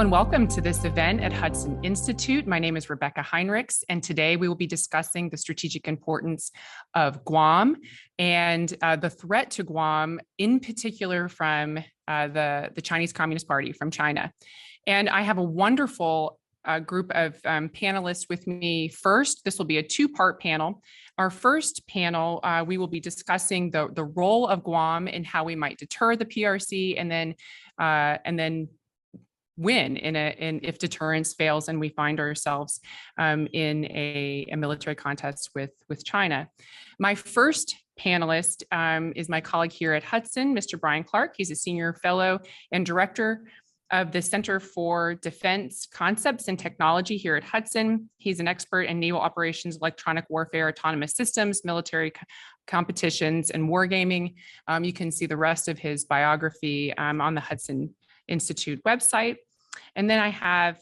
and welcome to this event at Hudson Institute. My name is Rebecca Heinrichs, and today we will be discussing the strategic importance of Guam and the threat to Guam, in particular from the Chinese Communist Party, from China. And I have a wonderful group of panelists with me. First, this will be a two-part panel. Our first panel, we will be discussing the role of Guam and how we might deter the PRC, and then win if deterrence fails and we find ourselves in a military contest with China. My first panelist is my colleague here at Hudson, Mr. Brian Clark. He's a senior fellow and director of the Center for Defense Concepts and Technology here at Hudson. He's an expert in naval operations, electronic warfare, autonomous systems, military competitions, and wargaming. You can see the rest of his biography on the Hudson Institute website. And then I have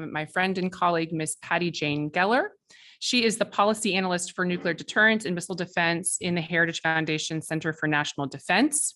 my friend and colleague, Ms. Patty Jane Geller. She is the policy analyst for nuclear deterrence and missile defense in the Heritage Foundation Center for National Defense.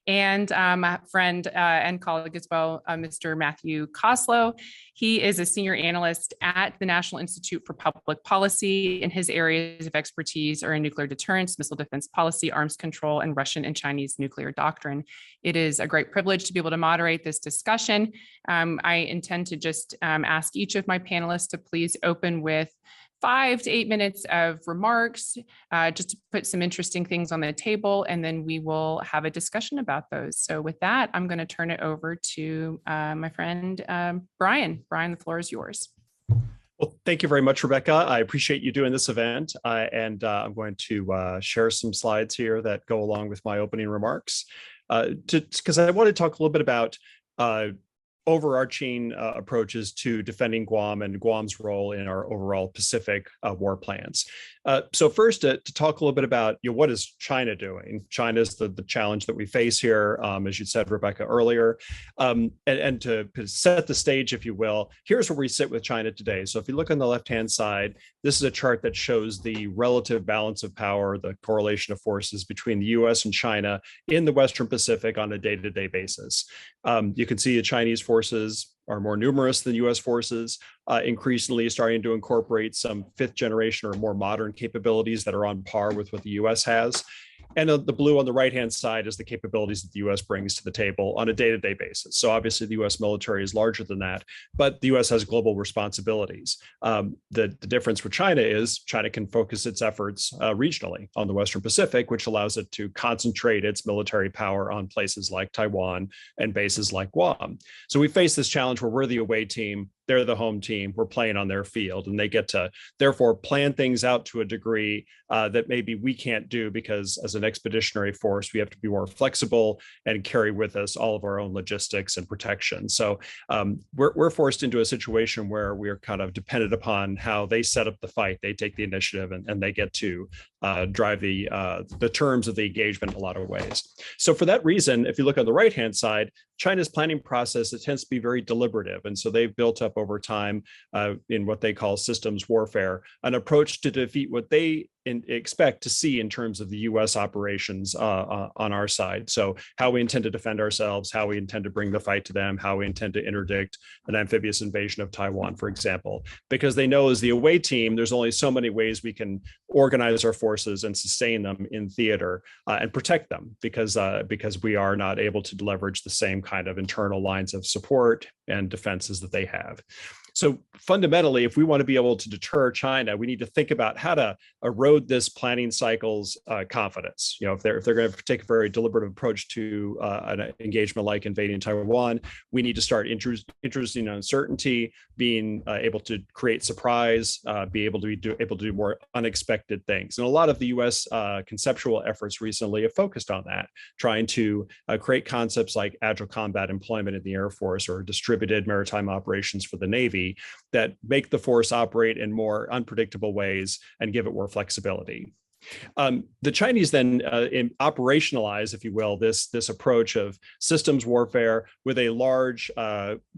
And my friend and colleague as well, Mr. Matthew Koslow. He is a senior analyst at the National Institute for Public Policy, and his areas of expertise are in nuclear deterrence, missile defense policy, arms control, and Russian and Chinese nuclear doctrine. It is a great privilege to be able to moderate this discussion. I intend to just ask each of my panelists to please open with 5 to 8 minutes of remarks, just to put some interesting things on the table, and then we will have a discussion about those. So with that, I'm going to turn it over to my friend, Brian. Brian, the floor is yours. Well, thank you very much, Rebecca. I appreciate you doing this event, and I'm going to share some slides here that go along with my opening remarks, because I want to talk a little bit about overarching approaches to defending Guam and Guam's role in our overall Pacific war plans. So first, to talk a little bit about what is China doing? China is the challenge that we face here, as you said, Rebecca, earlier. And to set the stage, if you will, here's where we sit with China today. So if you look on the left-hand side, this is a chart that shows the relative balance of power, the correlation of forces between the US and China in the Western Pacific on a day-to-day basis. You can see the Chinese forces are more numerous than US forces, increasingly starting to incorporate some 5th generation or more modern capabilities that are on par with what the US has. And the blue on the right-hand side is the capabilities that the US brings to the table on a day-to-day basis. So obviously the US military is larger than that, but the US has global responsibilities. The difference with China is China can focus its efforts regionally on the Western Pacific, which allows it to concentrate its military power on places like Taiwan and bases like Guam. So we face this challenge where we're the away team, they're the home team, we're playing on their field, and they get to therefore plan things out to a degree that maybe we can't do, because as an expeditionary force, we have to be more flexible and carry with us all of our own logistics and protection. So we're forced into a situation where we're kind of dependent upon how they set up the fight. They take the initiative and they get to drive the terms of the engagement in a lot of ways. So for that reason, if you look on the right-hand side, China's planning process, it tends to be very deliberative. And so they've built up over time in what they call systems warfare, an approach to defeat what they expect to see in terms of the US operations on our side. So how we intend to defend ourselves, how we intend to bring the fight to them, how we intend to interdict an amphibious invasion of Taiwan, for example, because they know as the away team, there's only so many ways we can organize our forces and sustain them in theater and protect them, because we are not able to leverage the same kind of internal lines of support and defenses that they have. So fundamentally, if we want to be able to deter China, we need to think about how to erode this planning cycle's confidence. If they're going to take a very deliberative approach to an engagement like invading Taiwan, we need to start introducing uncertainty, being able to create surprise, be able to do more unexpected things. And a lot of the U.S. Conceptual efforts recently have focused on that, trying to create concepts like agile combat employment in the Air Force or distributed maritime operations for the Navy that make the force operate in more unpredictable ways and give it more flexibility. The Chinese then operationalize, if you will, this approach of systems warfare with a large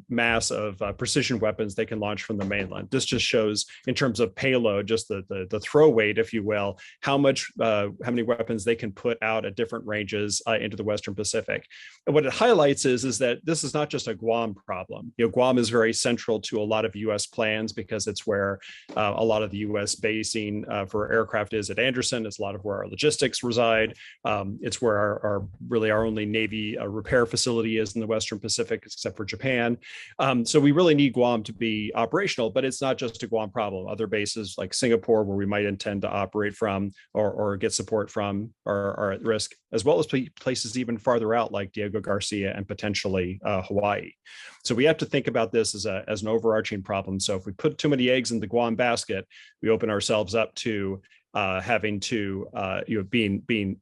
mass of precision weapons they can launch from the mainland. This just shows, in terms of payload, just the throw weight, if you will, how many weapons they can put out at different ranges into the Western Pacific. And what it highlights is that this is not just a Guam problem. Guam is very central to a lot of U.S. plans because it's where a lot of the U.S. basing for aircraft is at Anderson. It's a lot of where our logistics reside. It's where our only Navy repair facility is in the Western Pacific, except for Japan. So we really need Guam to be operational, but it's not just a Guam problem. Other bases like Singapore, where we might intend to operate from or get support from, are at risk, as well as places even farther out like Diego Garcia and potentially Hawaii. So we have to think about this as an overarching problem. So if we put too many eggs in the Guam basket, we open ourselves up to having to being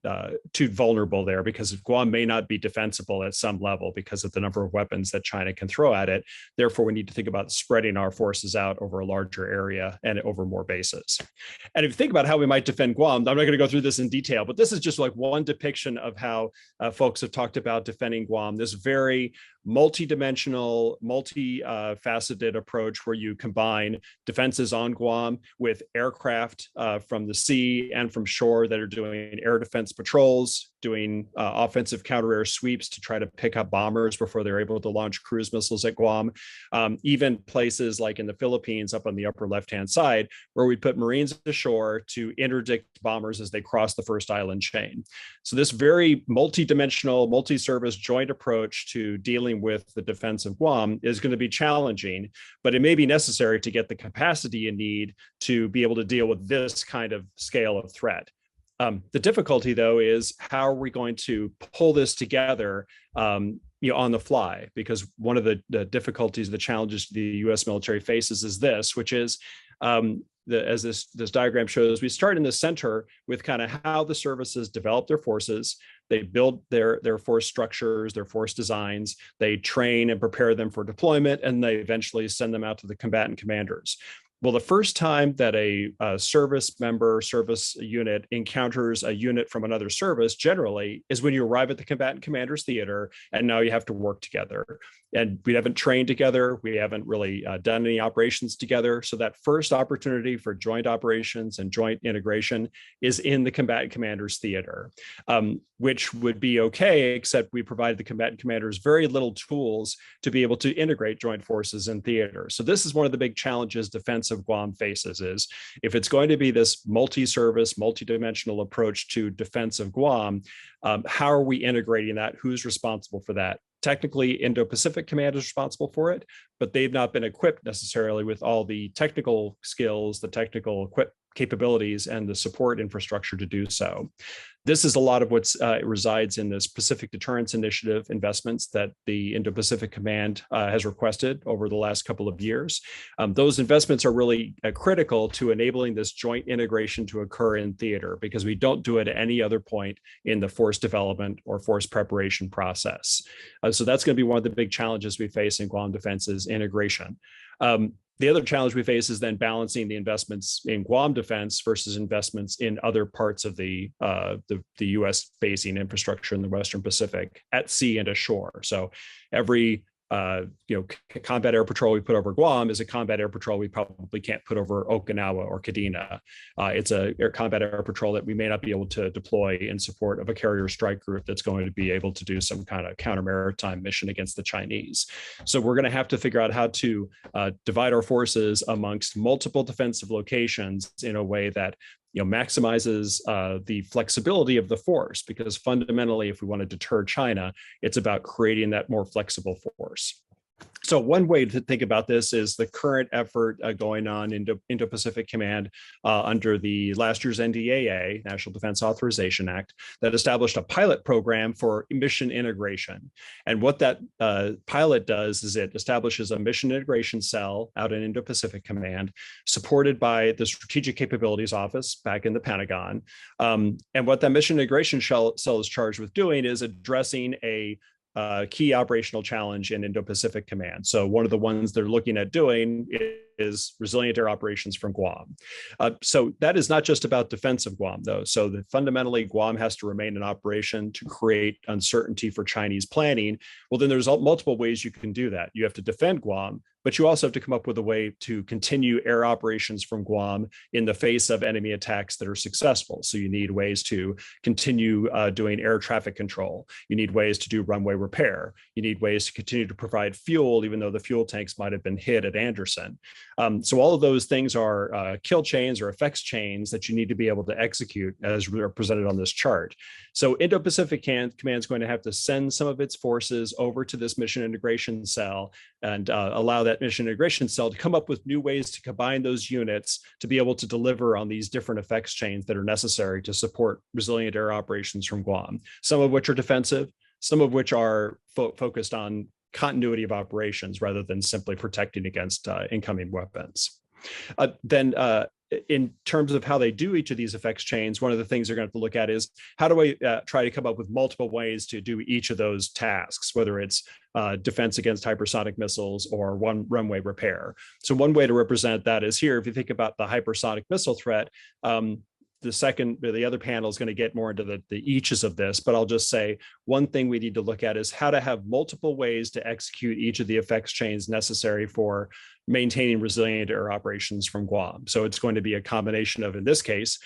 too vulnerable there, because Guam may not be defensible at some level because of the number of weapons that China can throw at it. Therefore, we need to think about spreading our forces out over a larger area and over more bases. And if you think about how we might defend Guam, I'm not going to go through this in detail, but this is just like one depiction of how folks have talked about defending Guam. This very multi-dimensional, multi-faceted approach where you combine defenses on Guam with aircraft from the sea and from shore that are doing air defense patrols, doing offensive counter-air sweeps to try to pick up bombers before they're able to launch cruise missiles at Guam. Even places like in the Philippines up on the upper left-hand side, where we put Marines ashore to interdict bombers as they cross the first island chain. So this very multi-dimensional, multi-service joint approach to dealing with the defense of Guam is going to be challenging, but it may be necessary to get the capacity you need to be able to deal with this kind of scale of threat. The difficulty, though, is how are we going to pull this together on the fly? Because one of the difficulties, the challenges the U.S. military faces is this, which is, as this diagram shows, we start in the center with kind of how the services develop their forces. They build their force structures, their force designs, they train and prepare them for deployment, and they eventually send them out to the combatant commanders. Well, the first time that a service unit encounters a unit from another service generally is when you arrive at the combatant commander's theater, and now you have to work together. And we haven't trained together. We haven't really done any operations together. So that first opportunity for joint operations and joint integration is in the combatant commander's theater, which would be okay, except we provided the combatant commanders very little tools to be able to integrate joint forces in theater. So this is one of the big challenges defense of Guam faces, is if it's going to be this multi-service, multi-dimensional approach to defense of Guam, how are we integrating that? Who's responsible for that? Technically, Indo-Pacific Command is responsible for it, but they've not been equipped necessarily with all the technical skills, the technical capabilities, and the support infrastructure to do so. This is a lot of what resides in this Pacific Deterrence Initiative investments that the Indo-Pacific Command has requested over the last couple of years. Those investments are really critical to enabling this joint integration to occur in theater, because we don't do it at any other point in the force development or force preparation process. So that's going to be one of the big challenges we face in Guam defense is integration. The other challenge we face is then balancing the investments in Guam defense versus investments in other parts of the U.S. basing infrastructure in the Western Pacific at sea and ashore. So every combat air patrol we put over Guam is a combat air patrol we probably can't put over Okinawa or Kadena. It's a combat air patrol that we may not be able to deploy in support of a carrier strike group that's going to be able to do some kind of counter maritime mission against the Chinese. So we're going to have to figure out how to divide our forces amongst multiple defensive locations in a way that maximizes the flexibility of the force, because fundamentally, if we want to deter China, it's about creating that more flexible force. So one way to think about this is the current effort going on in Indo-Pacific Command under the last year's NDAA, National Defense Authorization Act, that established a pilot program for mission integration. And what that pilot does is it establishes a mission integration cell out in Indo-Pacific Command, supported by the Strategic Capabilities Office back in the Pentagon. And what that mission integration cell is charged with doing is addressing a key operational challenge in Indo-Pacific Command. So one of the ones they're looking at doing is resilient air operations from Guam. So that is not just about defense of Guam, though. So that fundamentally, Guam has to remain in operation to create uncertainty for Chinese planning. Well, then there's multiple ways you can do that. You have to defend Guam, but you also have to come up with a way to continue air operations from Guam in the face of enemy attacks that are successful. So you need ways to continue doing air traffic control. You need ways to do runway repair. You need ways to continue to provide fuel, even though the fuel tanks might have been hit at Anderson. So all of those things are kill chains or effects chains that you need to be able to execute as represented on this chart. So Indo-Pacific Command is going to have to send some of its forces over to this mission integration cell and allow that mission integration cell to come up with new ways to combine those units to be able to deliver on these different effects chains that are necessary to support resilient air operations from Guam, some of which are defensive, some of which are focused on continuity of operations rather than simply protecting against incoming weapons. In terms of how they do each of these effects chains, one of the things they're going to have to look at is how do I try to come up with multiple ways to do each of those tasks, whether it's defense against hypersonic missiles or one runway repair. So one way to represent that is here. If you think about the hypersonic missile threat, the other panel is going to get more into the eaches of this, but I'll just say one thing we need to look at is how to have multiple ways to execute each of the effects chains necessary for maintaining resilient air operations from Guam. So it's going to be a combination of, in this case,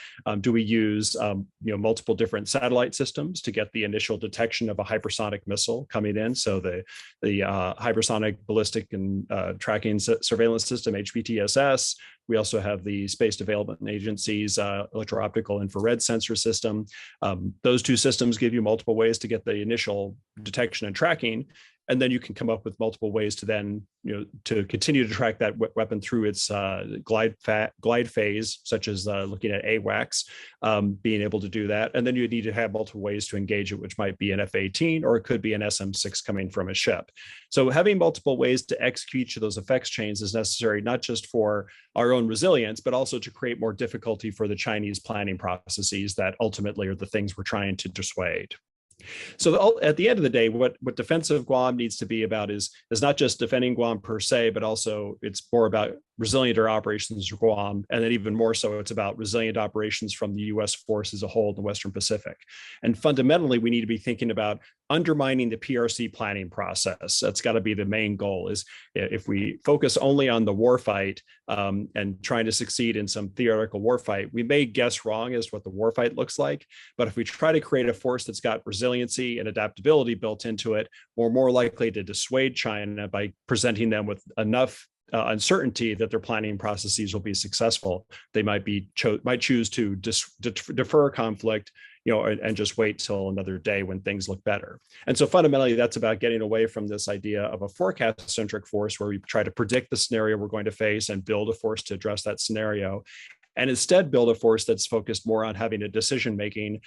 do we use multiple different satellite systems to get the initial detection of a hypersonic missile coming in? So the hypersonic ballistic and tracking surveillance system, HBTSS. We also have the Space Development Agency's electro-optical infrared sensor system. Those two systems give you multiple ways to get the initial detection and tracking. And then you can come up with multiple ways to then, to continue to track that weapon through its glide phase, such as looking at AWACS, being able to do that. And then you need to have multiple ways to engage it, which might be an F-18 or it could be an SM-6 coming from a ship. So having multiple ways to execute each of those effects chains is necessary, not just for our own resilience, but also to create more difficulty for the Chinese planning processes that ultimately are the things we're trying to dissuade. So at the end of the day, what defense of Guam needs to be about is not just defending Guam per se, but also it's more about resilient air operations from Guam, and then even more so, it's about resilient operations from the U.S. force as a whole in the Western Pacific. And fundamentally, we need to be thinking about undermining the PRC planning process. That's got to be the main goal. Is if we focus only on the warfight and trying to succeed in some theoretical warfight, we may guess wrong as to what the warfight looks like. But if we try to create a force that's got resiliency and adaptability built into it, we're more likely to dissuade China by presenting them with enough uncertainty that their planning processes will be successful. They might choose to defer conflict, and just wait till another day when things look better. And so fundamentally, that's about getting away from this idea of a forecast-centric force where we try to predict the scenario we're going to face and build a force to address that scenario, and instead build a force that's focused more on having a decision-making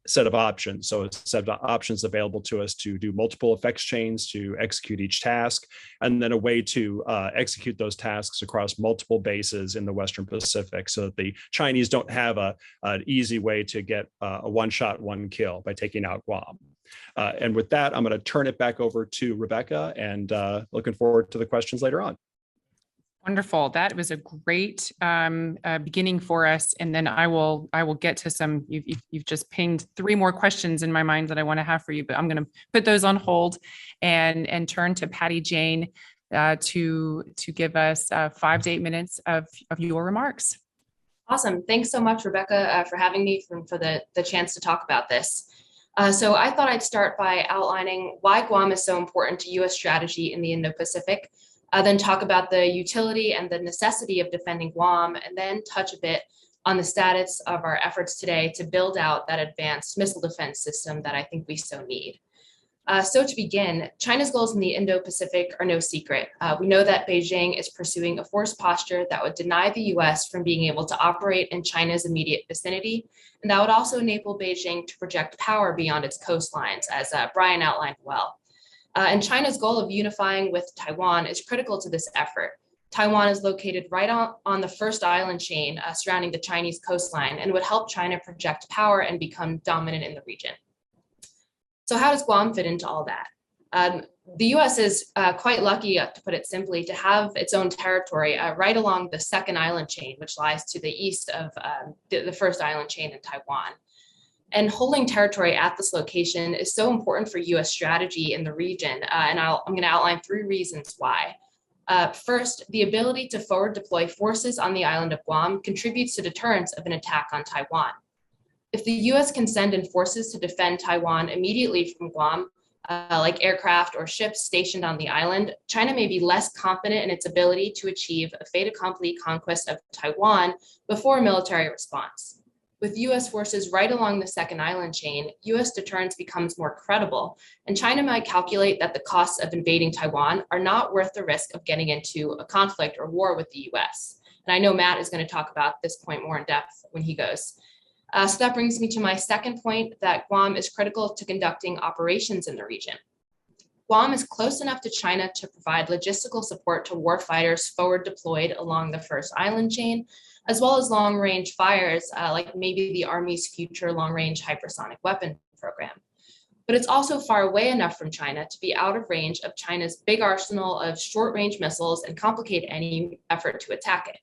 set of options. So it's a set of options available to us to do multiple effects chains to execute each task, and then a way to execute those tasks across multiple bases in the Western Pacific so that the Chinese don't have an easy way to get a one-shot, one-kill by taking out Guam. And with that, I'm going to turn it back over to Rebecca, and looking forward to the questions later on. Wonderful. That was a great beginning for us. And then I will get to some, you've just pinged 3 more questions in my mind that I want to have for you, but I'm going to put those on hold and turn to Patty Jane to give us 5 to 8 minutes of your remarks. Awesome. Thanks so much, Rebecca, for having me for the chance to talk about this. So I thought I'd start by outlining why Guam is so important to U.S. strategy in the Indo-Pacific. Then talk about the utility and the necessity of defending Guam, and then touch a bit on the status of our efforts today to build out that advanced missile defense system that I think we so need. So to begin, China's goals in the Indo-Pacific are no secret. We know that Beijing is pursuing a force posture that would deny the US from being able to operate in China's immediate vicinity, and that would also enable Beijing to project power beyond its coastlines, as Brian outlined well. And China's goal of unifying with Taiwan is critical to this effort. Taiwan is located right on the first island chain surrounding the Chinese coastline and would help China project power and become dominant in the region. So how does Guam fit into all that? The U.S. is quite lucky, to put it simply, to have its own territory right along the second island chain, which lies to the east of the first island chain in Taiwan. And holding territory at this location is so important for U.S. strategy in the region, and I'm going to outline 3 reasons why. First, the ability to forward deploy forces on the island of Guam contributes to deterrence of an attack on Taiwan. If the U.S. can send in forces to defend Taiwan immediately from Guam, like aircraft or ships stationed on the island, China may be less confident in its ability to achieve a fait accompli conquest of Taiwan before a military response. With U.S. forces right along the second island chain, U.S. deterrence becomes more credible, and China might calculate that the costs of invading Taiwan are not worth the risk of getting into a conflict or war with the U.S. And I know Matt is going to talk about this point more in depth when he goes. So that brings me to my second point, that Guam is critical to conducting operations in the region. Guam is close enough to China to provide logistical support to warfighters forward deployed along the first island chain, as well as long-range fires, like maybe the Army's future long-range hypersonic weapon program. But it's also far away enough from China to be out of range of China's big arsenal of short-range missiles and complicate any effort to attack it.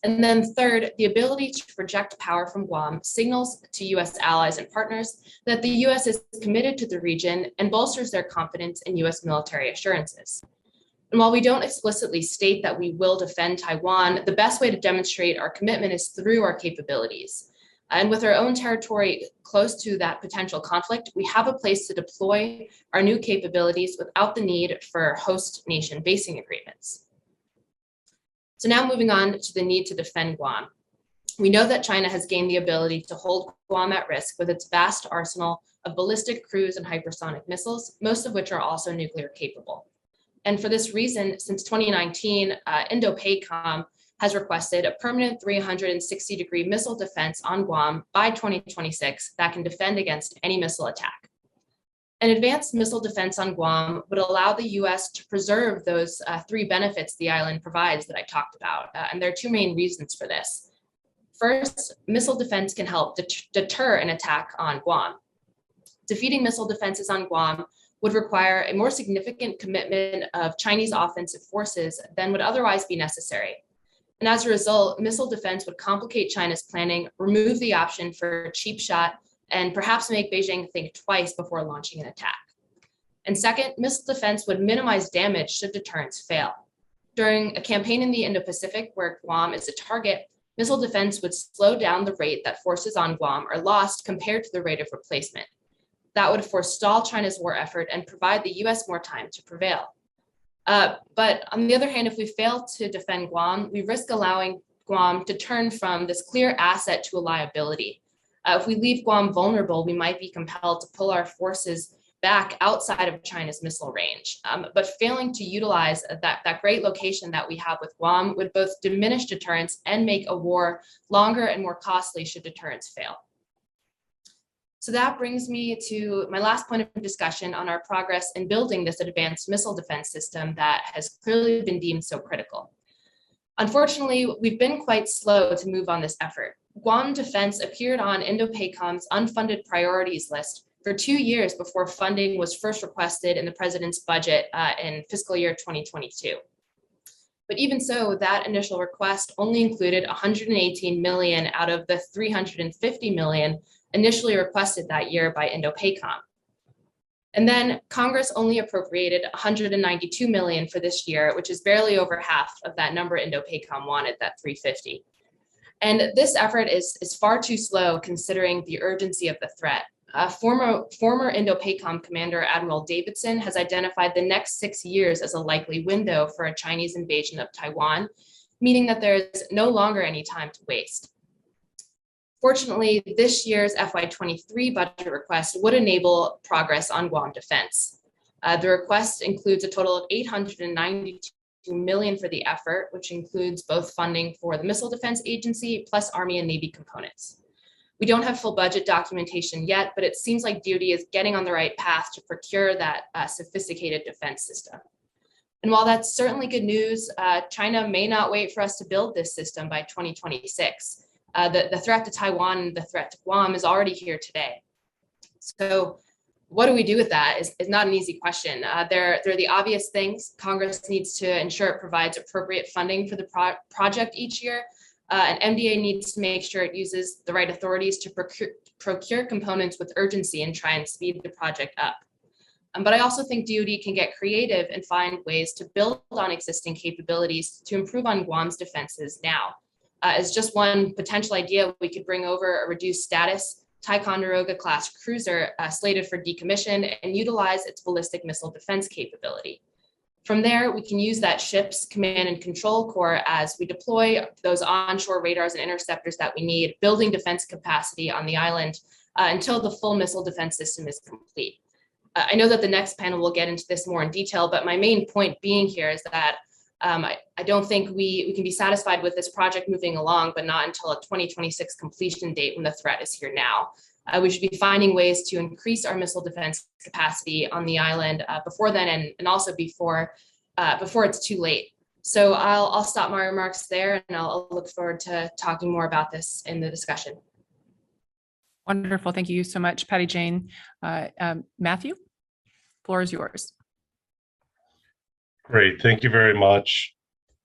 And then third, the ability to project power from Guam signals to U.S. allies and partners that the U.S. is committed to the region and bolsters their confidence in U.S. military assurances. And while we don't explicitly state that we will defend Taiwan, the best way to demonstrate our commitment is through our capabilities. And with our own territory close to that potential conflict, we have a place to deploy our new capabilities without the need for host nation basing agreements. So now moving on to the need to defend Guam. We know that China has gained the ability to hold Guam at risk with its vast arsenal of ballistic, cruise, and hypersonic missiles, most of which are also nuclear capable. And for this reason, since 2019, Indo-Pacific has requested a permanent 360-degree missile defense on Guam by 2026 that can defend against any missile attack. An advanced missile defense on Guam would allow the U.S. to preserve those 3 benefits the island provides that I talked about, and there are 2 main reasons for this. First, missile defense can help deter an attack on Guam. Defeating missile defenses on Guam would require a more significant commitment of Chinese offensive forces than would otherwise be necessary. And as a result, missile defense would complicate China's planning, remove the option for cheap shot, and perhaps make Beijing think twice before launching an attack. And second, missile defense would minimize damage should deterrence fail. During a campaign in the Indo-Pacific where Guam is a target, missile defense would slow down the rate that forces on Guam are lost compared to the rate of replacement. That would forestall China's war effort and provide the US more time to prevail. But on the other hand, if we fail to defend Guam, we risk allowing Guam to turn from this clear asset to a liability. If we leave Guam vulnerable, we might be compelled to pull our forces back outside of China's missile range. But failing to utilize that great location that we have with Guam would both diminish deterrence and make a war longer and more costly should deterrence fail. So that brings me to my last point of discussion on our progress in building this advanced missile defense system that has clearly been deemed so critical. Unfortunately, we've been quite slow to move on this effort. Guam defense appeared on Indo-Pacific's unfunded priorities list for 2 years before funding was first requested in the president's budget in fiscal year 2022. But even so, that initial request only included $118 million out of the $350 million initially requested that year by Indo-Pacific. And then Congress only appropriated $192 million for this year, which is barely over half of that number Indo-Pacific wanted, that 350. And this effort is far too slow considering the urgency of the threat. Former Indo-Pacific Commander Admiral Davidson has identified the next 6 years as a likely window for a Chinese invasion of Taiwan, meaning that there is no longer any time to waste. Fortunately, this year's FY23 budget request would enable progress on Guam defense. The request includes a total of $892 million for the effort, which includes both funding for the Missile Defense Agency plus Army and Navy components. We don't have full budget documentation yet, but it seems like DoD is getting on the right path to procure that sophisticated defense system. And while that's certainly good news, China may not wait for us to build this system by 2026. The threat to Taiwan and the threat to Guam is already here today. So what do we do with that is not an easy question. There are the obvious things. Congress needs to ensure it provides appropriate funding for the project each year. And MDA needs to make sure it uses the right authorities to procure components with urgency and try and speed the project up. But I also think DoD can get creative and find ways to build on existing capabilities to improve on Guam's defenses now. As just one potential idea, we could bring over a reduced status Ticonderoga class cruiser slated for decommission and utilize its ballistic missile defense capability. From there, we can use that ship's command and control core as we deploy those onshore radars and interceptors that we need, building defense capacity on the island until the full missile defense system is complete. I know that the next panel will get into this more in detail, but my main point being here is that I don't think we can be satisfied with this project moving along, but not until a 2026 completion date when the threat is here now. We should be finding ways to increase our missile defense capacity on the island before then, and also before it's too late. So I'll stop my remarks there, and I'll look forward to talking more about this in the discussion. Wonderful. Thank you so much, Patty Jane. Matthew, floor is yours. Great. Thank you very much,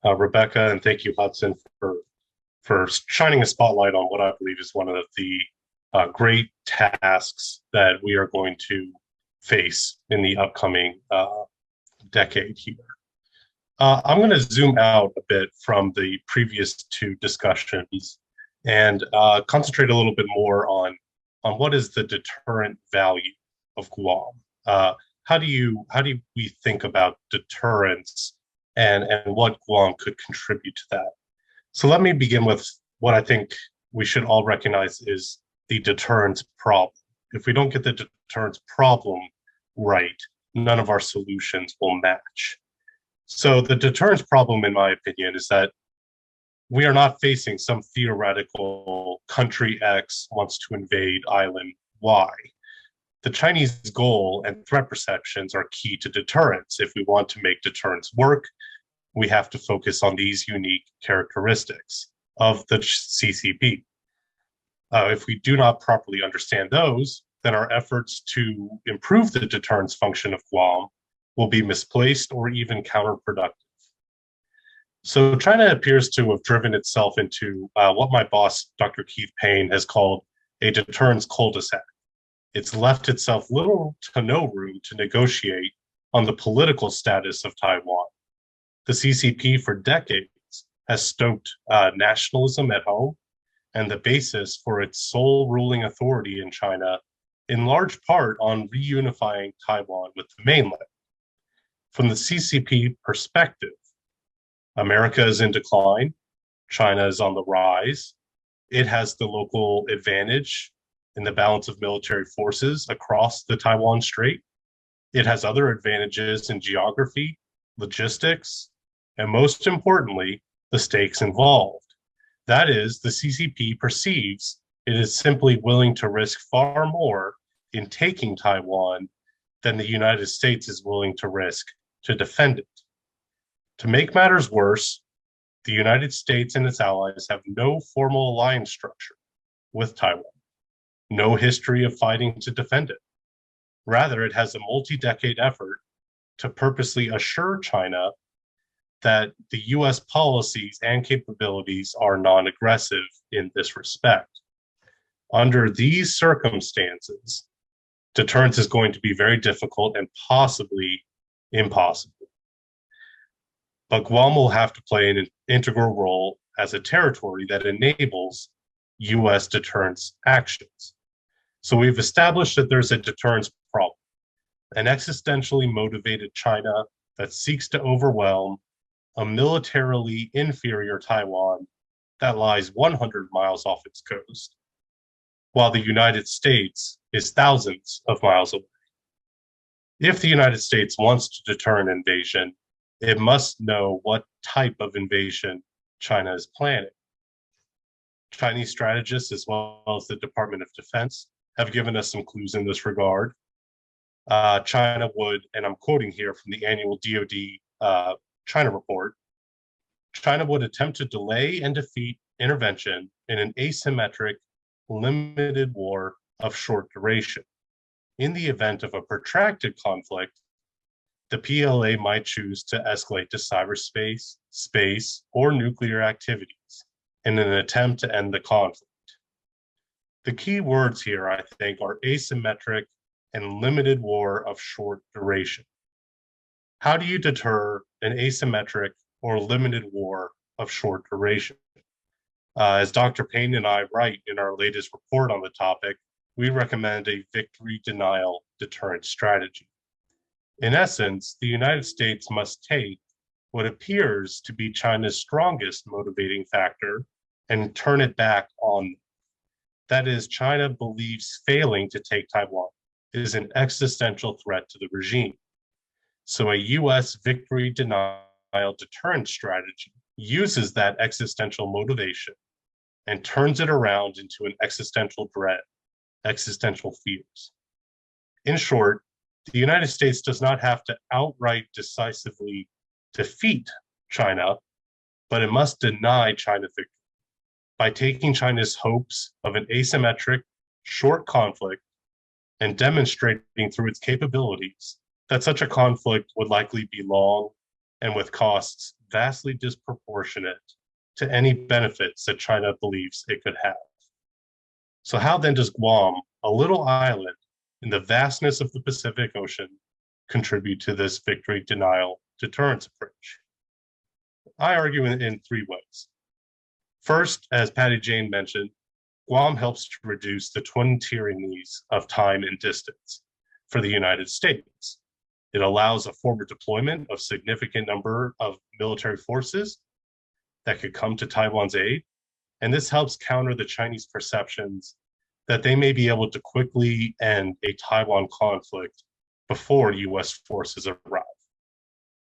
Rebecca, and thank you, Hudson, for shining a spotlight on what I believe is one of the great tasks that we are going to face in the upcoming decade here. I'm going to zoom out a bit from the previous two discussions and concentrate a little bit more on what is the deterrent value of Guam. How do we think about deterrence and what Guam could contribute to that? So let me begin with what I think we should all recognize is the deterrence problem. If we don't get the deterrence problem right, none of our solutions will match. So the deterrence problem, in my opinion, is that we are not facing some theoretical country X wants to invade island Y. The Chinese goal and threat perceptions are key to deterrence. If we want to make deterrence work, we have to focus on these unique characteristics of the CCP. If we do not properly understand those, then our efforts to improve the deterrence function of Guam will be misplaced or even counterproductive. So China appears to have driven itself into what my boss, Dr. Keith Payne, has called a deterrence cul-de-sac. It's left itself little to no room to negotiate on the political status of Taiwan. The CCP for decades has stoked nationalism at home and the basis for its sole ruling authority in China, in large part on reunifying Taiwan with the mainland. From the CCP perspective, America is in decline, China is on the rise, it has the local advantage in the balance of military forces across the Taiwan Strait. It has other advantages in geography, logistics, and most importantly, the stakes involved. That is, the CCP perceives it is simply willing to risk far more in taking Taiwan than the United States is willing to risk to defend it. To make matters worse, the United States and its allies have no formal alliance structure with Taiwan, no history of fighting to defend it. Rather, it has a multi-decade effort to purposely assure China that the US policies and capabilities are non-aggressive in this respect. Under these circumstances, deterrence is going to be very difficult and possibly impossible. But Guam will have to play an integral role as a territory that enables US deterrence actions. So we've established that there's a deterrence problem, an existentially motivated China that seeks to overwhelm a militarily inferior Taiwan that lies 100 miles off its coast, while the United States is thousands of miles away. If the United States wants to deter an invasion, it must know what type of invasion China is planning. Chinese strategists, as well as the Department of Defense, have given us some clues in this regard. China would, and I'm quoting here from the annual DoD China report, China would attempt to delay and defeat intervention in an asymmetric, limited war of short duration. In the event of a protracted conflict, the PLA might choose to escalate to cyberspace, space, or nuclear activities in an attempt to end the conflict. The key words here, I think, are asymmetric and limited war of short duration. How do you deter an asymmetric or limited war of short duration? As Dr. Payne and I write in our latest report on the topic, we recommend a victory denial deterrence strategy. In essence, the United States must take what appears to be China's strongest motivating factor and turn it back on them. That is, China believes failing to take Taiwan is an existential threat to the regime. So a US victory denial deterrence strategy uses that existential motivation and turns it around into an existential dread, existential fears. In short, the United States does not have to outright decisively defeat China, but it must deny China victory by taking China's hopes of an asymmetric, short conflict and demonstrating through its capabilities that such a conflict would likely be long and with costs vastly disproportionate to any benefits that China believes it could have. So how then does Guam, a little island in the vastness of the Pacific Ocean, contribute to this victory denial deterrence approach? I argue in three ways. First, as Patty Jane mentioned, Guam helps to reduce the twin tyrannies of time and distance for the United States. It allows a forward deployment of significant number of military forces that could come to Taiwan's aid, and this helps counter the Chinese perceptions that they may be able to quickly end a Taiwan conflict before US forces arrive.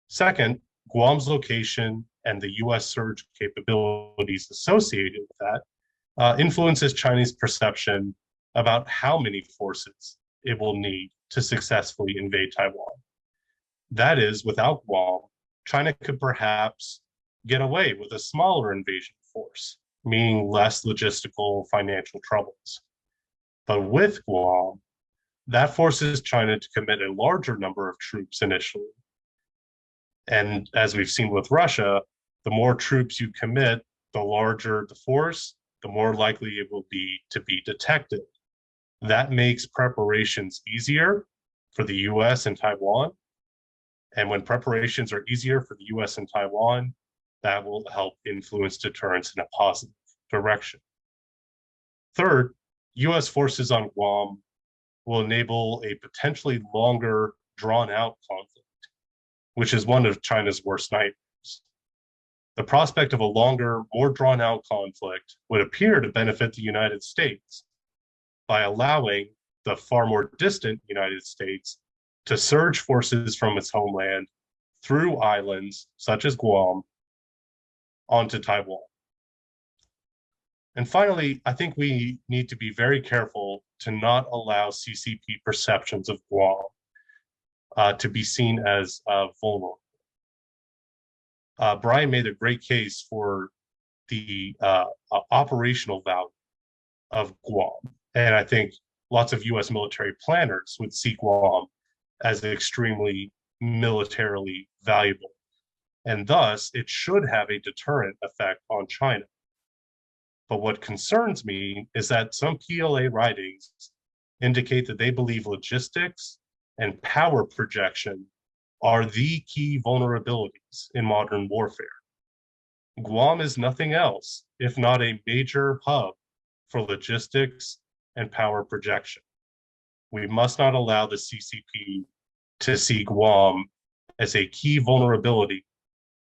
Second, Guam's location and the US surge capabilities associated with that influences Chinese perception about how many forces it will need to successfully invade Taiwan. That is, without Guam, China could perhaps get away with a smaller invasion force, meaning less logistical financial troubles. But with Guam, that forces China to commit a larger number of troops initially. And as we've seen with Russia, the more troops you commit, the larger the force, the more likely it will be to be detected. That makes preparations easier for the US and Taiwan. And when preparations are easier for the US and Taiwan, that will help influence deterrence in a positive direction. Third, US forces on Guam will enable a potentially longer, drawn-out conflict, which is one of China's worst nightmares. The prospect of a longer, more drawn-out conflict would appear to benefit the United States by allowing the far more distant United States to surge forces from its homeland through islands such as Guam onto Taiwan. And finally, I think we need to be very careful to not allow CCP perceptions of Guam to be seen as vulnerable. Brian made a great case for the operational value of Guam. And I think lots of US military planners would see Guam as extremely militarily valuable. And thus, it should have a deterrent effect on China. But what concerns me is that some PLA writings indicate that they believe logistics and power projection are the key vulnerabilities in modern warfare. Guam is nothing else if not a major hub for logistics and power projection. We must not allow the CCP to see Guam as a key vulnerability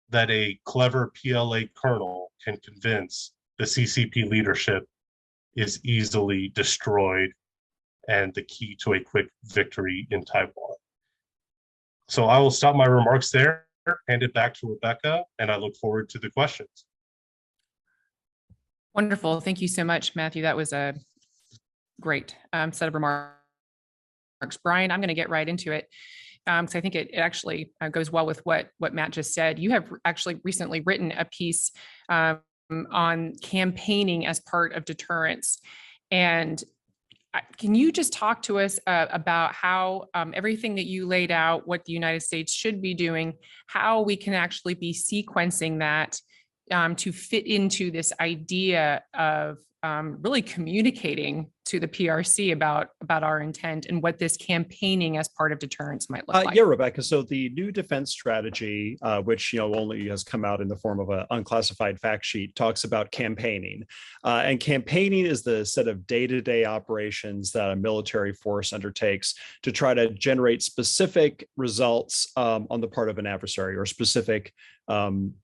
that a clever PLA colonel can convince the CCP leadership is easily destroyed and the key to a quick victory in Taiwan. So I will stop my remarks there, hand it back to Rebecca, and I look forward to the questions. Wonderful. Thank you so much, Matthew. That was a great set of remarks. Brian, I'm going to get right into it because I think it actually goes well with what Matt just said. You have actually recently written a piece on campaigning as part of deterrence. And Can you just talk to us about how everything that you laid out, what the United States should be doing, how we can actually be sequencing that to fit into this idea of really communicating to the PRC about our intent and what this campaigning as part of deterrence might look like? Yeah, Rebecca. So the new defense strategy, which only has come out in the form of an unclassified fact sheet, talks about campaigning, and campaigning is the set of day-to-day operations that a military force undertakes to try to generate specific results on the part of an adversary, or specific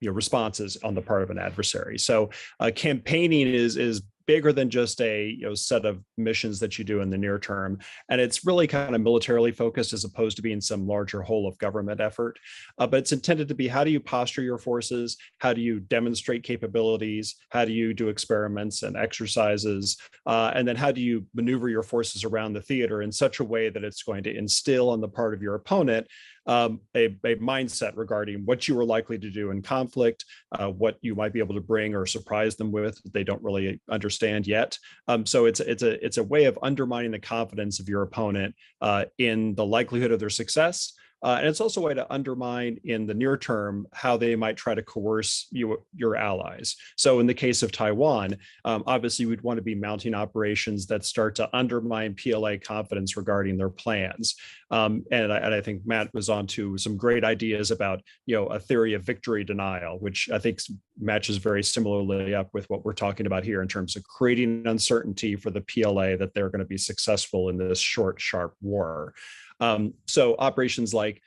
responses on the part of an adversary. So campaigning is bigger than just a set of missions that you do in the near term, and it's really kind of militarily focused as opposed to being some larger whole of government effort. But it's intended to be, how do you posture your forces? How do you demonstrate capabilities? How do you do experiments and exercises? And then how do you maneuver your forces around the theater in such a way that it's going to instill on the part of your opponent a mindset regarding what you are likely to do in conflict, what you might be able to bring or surprise them with that they don't really understand yet. So it's a way of undermining the confidence of your opponent in the likelihood of their success. And it's also a way to undermine in the near term how they might try to coerce your allies. So in the case of Taiwan, obviously we'd want to be mounting operations that start to undermine PLA confidence regarding their plans. And I think Matt was on to some great ideas about a theory of victory denial, which I think matches very similarly up with what we're talking about here in terms of creating uncertainty for the PLA that they're going to be successful in this short, sharp war. So operations like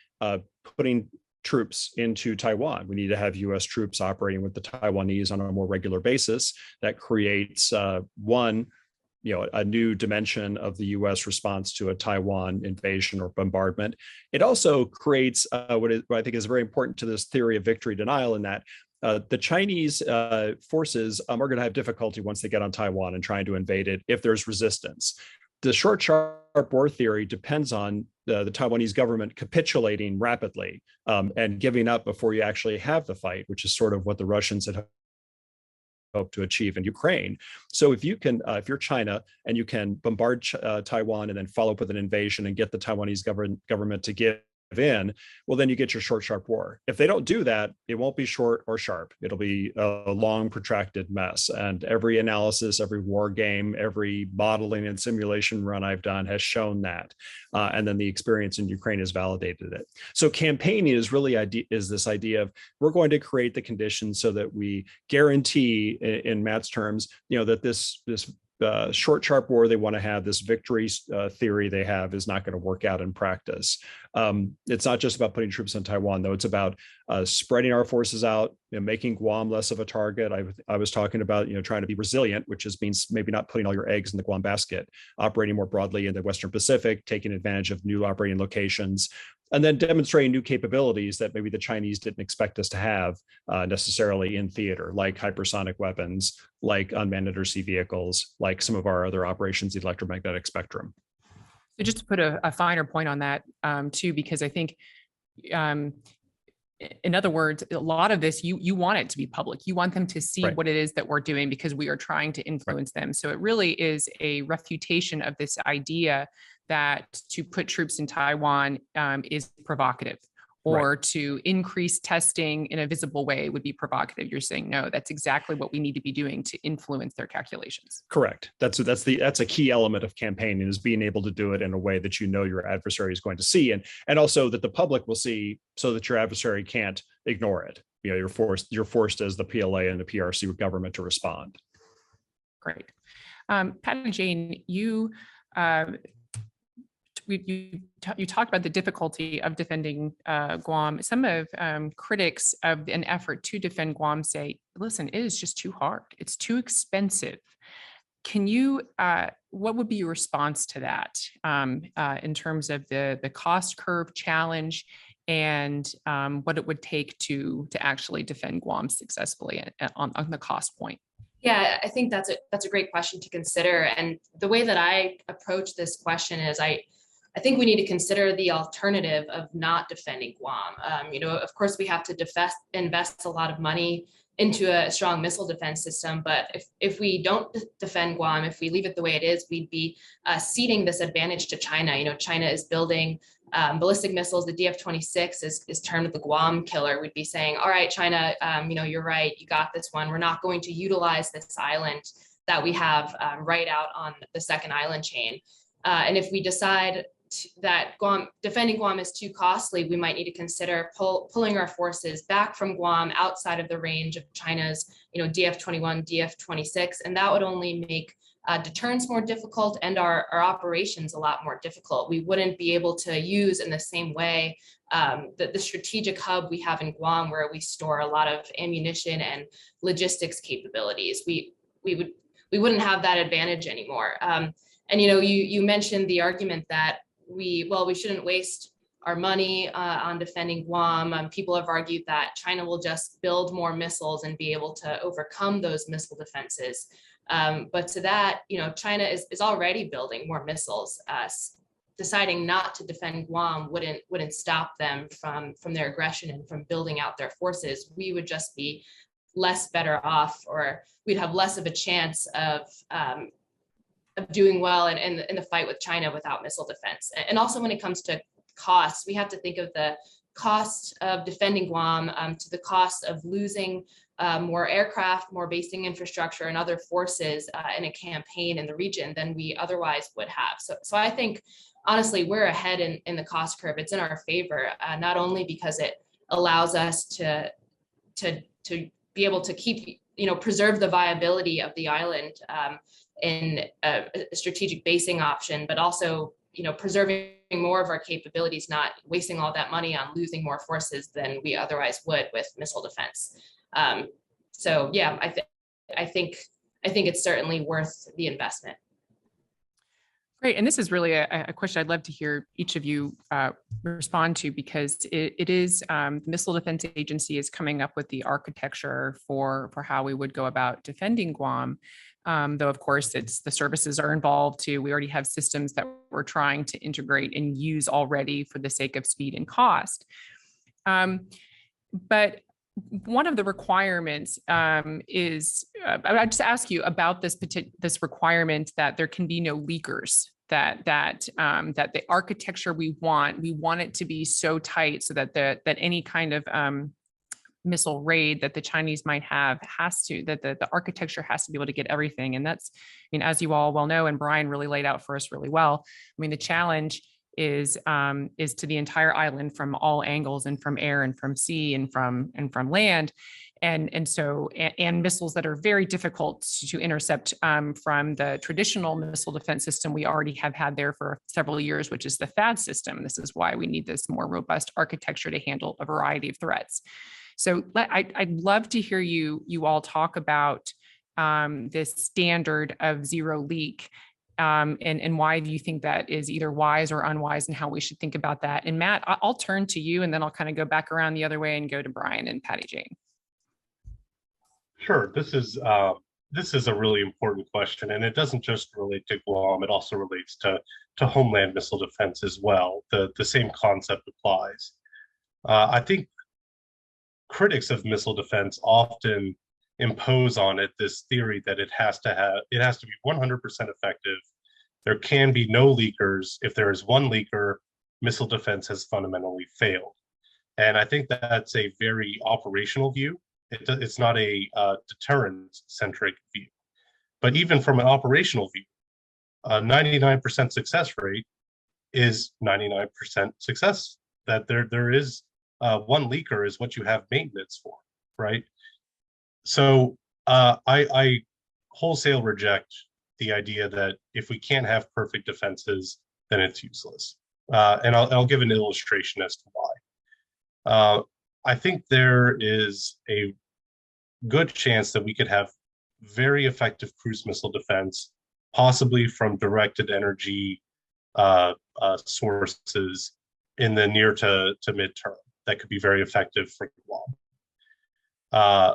putting troops into Taiwan. We need to have U.S. troops operating with the Taiwanese on a more regular basis. That creates a new dimension of the U.S. response to a Taiwan invasion or bombardment. It also creates what I think is very important to this theory of victory denial, in that the Chinese forces are going to have difficulty once they get on Taiwan and trying to invade it if there's resistance. The short, sharp war theory depends on the Taiwanese government capitulating rapidly and giving up before you actually have the fight, which is sort of what the Russians had hoped to achieve in Ukraine. So if you're China and you can bombard Taiwan and then follow up with an invasion and get the Taiwanese government to give in, well, then you get your short, sharp war. If they don't do that, it won't be short or sharp. It'll be a long, protracted mess. And every analysis, every war game, every modeling and simulation run I've done has shown that. And then the experience in Ukraine has validated it. So campaigning is really this idea of, we're going to create the conditions so that we guarantee, in Matt's terms, that this short, sharp war they want to have, this victory theory they have, is not going to work out in practice. It's not just about putting troops in Taiwan, though. It's about spreading our forces out, making Guam less of a target. I was talking about trying to be resilient, which means maybe not putting all your eggs in the Guam basket, operating more broadly in the Western Pacific, taking advantage of new operating locations, and then demonstrating new capabilities that maybe the Chinese didn't expect us to have necessarily in theater, like hypersonic weapons, like unmanned undersea vehicles, like some of our other operations, the electromagnetic spectrum. So just to put a finer point on that too, because I think, in other words, a lot of this, you want it to be public. You want them to see Right. what it is that we're doing, because we are trying to influence them. So it really is a refutation of this idea that to put troops in Taiwan is provocative, or to increase testing in a visible way would be provocative. You're saying, no, that's exactly what we need to be doing to influence their calculations. Correct. That's a key element of campaigning, is being able to do it in a way that your adversary is going to see, and also that the public will see, so that your adversary can't ignore it. You're forced as the PLA and the PRC government to respond. Great. Pat and Jane, you talked about the difficulty of defending Guam. Some of critics of an effort to defend Guam say, listen, it is just too hard. It's too expensive. Can you, what would be your response to that in terms of the cost curve challenge and what it would take to actually defend Guam successfully on the cost point? Yeah, I think that's a great question to consider. And the way that I approach this question is I think we need to consider the alternative of not defending Guam. Of course, we have to invest a lot of money into a strong missile defense system. But if we don't defend Guam, if we leave it the way it is, we'd be ceding this advantage to China. You know, China is building ballistic missiles. The DF-26 is termed the Guam killer. We'd be saying, all right, China, you know, you're right, you got this one. We're not going to utilize this island that we have right out on the second island chain. And if we decide that defending Guam is too costly, we might need to consider pulling our forces back from Guam outside of the range of China's, you know, DF-21, DF-26, and that would only make deterrence more difficult and our operations a lot more difficult. We wouldn't be able to use in the same way the strategic hub we have in Guam, where we store a lot of ammunition and logistics capabilities. We wouldn't have that advantage anymore. And you know, you mentioned the argument that we shouldn't waste our money on defending Guam. People have argued that China will just build more missiles and be able to overcome those missile defenses. But to that, you know, China is already building more missiles. Deciding not to defend Guam wouldn't stop them from their aggression and from building out their forces. We would just be less better off, or we'd have less of a chance of doing well in the fight with China without missile defense. And also when it comes to costs, we have to think of the cost of defending Guam to the cost of losing more aircraft, more basing infrastructure, and other forces in a campaign in the region than we otherwise would have. So I think, honestly, we're ahead in the cost curve. It's in our favor, not only because it allows us to be able to keep, you know, preserve the viability of the island in a strategic basing option, but also, you know, preserving more of our capabilities, not wasting all that money on losing more forces than we otherwise would with missile defense. So yeah, I think it's certainly worth the investment. Great. And this is really a question I'd love to hear each of you respond to, because it is the Missile Defense Agency is coming up with the architecture for how we would go about defending Guam. Though, of course, it's the services are involved too. We already have systems that we're trying to integrate and use already for the sake of speed and cost. But one of the requirements is, I'd just ask you about this requirement that there can be no leakers, that the architecture we want it to be so tight so that any kind of missile raid that the Chinese might have that the architecture has to be able to get everything. And that's, I mean, as you all well know, and Brian really laid out for us really well, I mean, the challenge is to the entire island from all angles, and from air and from sea and from land. And so missiles that are very difficult to intercept from the traditional missile defense system we already have had there for several years, which is the THAAD system. This is why we need this more robust architecture to handle a variety of threats. So I'd love to hear you all talk about this standard of zero leak, and why do you think that is either wise or unwise, and how we should think about that. And Matt, I'll turn to you, and then I'll kind of go back around the other way and go to Brian and Patty Jane. Sure, this is a really important question, and it doesn't just relate to Guam. It also relates to homeland missile defense as well. The same concept applies. I think critics of missile defense often impose on it this theory that it has to be 100% effective. There can be no leakers. If there is one leaker, missile defense has fundamentally failed. And I think that's a very operational view. It's not a deterrence-centric view. But even from an operational view, a 99% success rate is 99% success. That there is one leaker is what you have maintenance for, right? So I wholesale reject the idea that if we can't have perfect defenses, then it's useless. And I'll give an illustration as to why. I think there is a good chance that we could have very effective cruise missile defense, possibly from directed energy sources in the near to midterm. That could be very effective for Guam.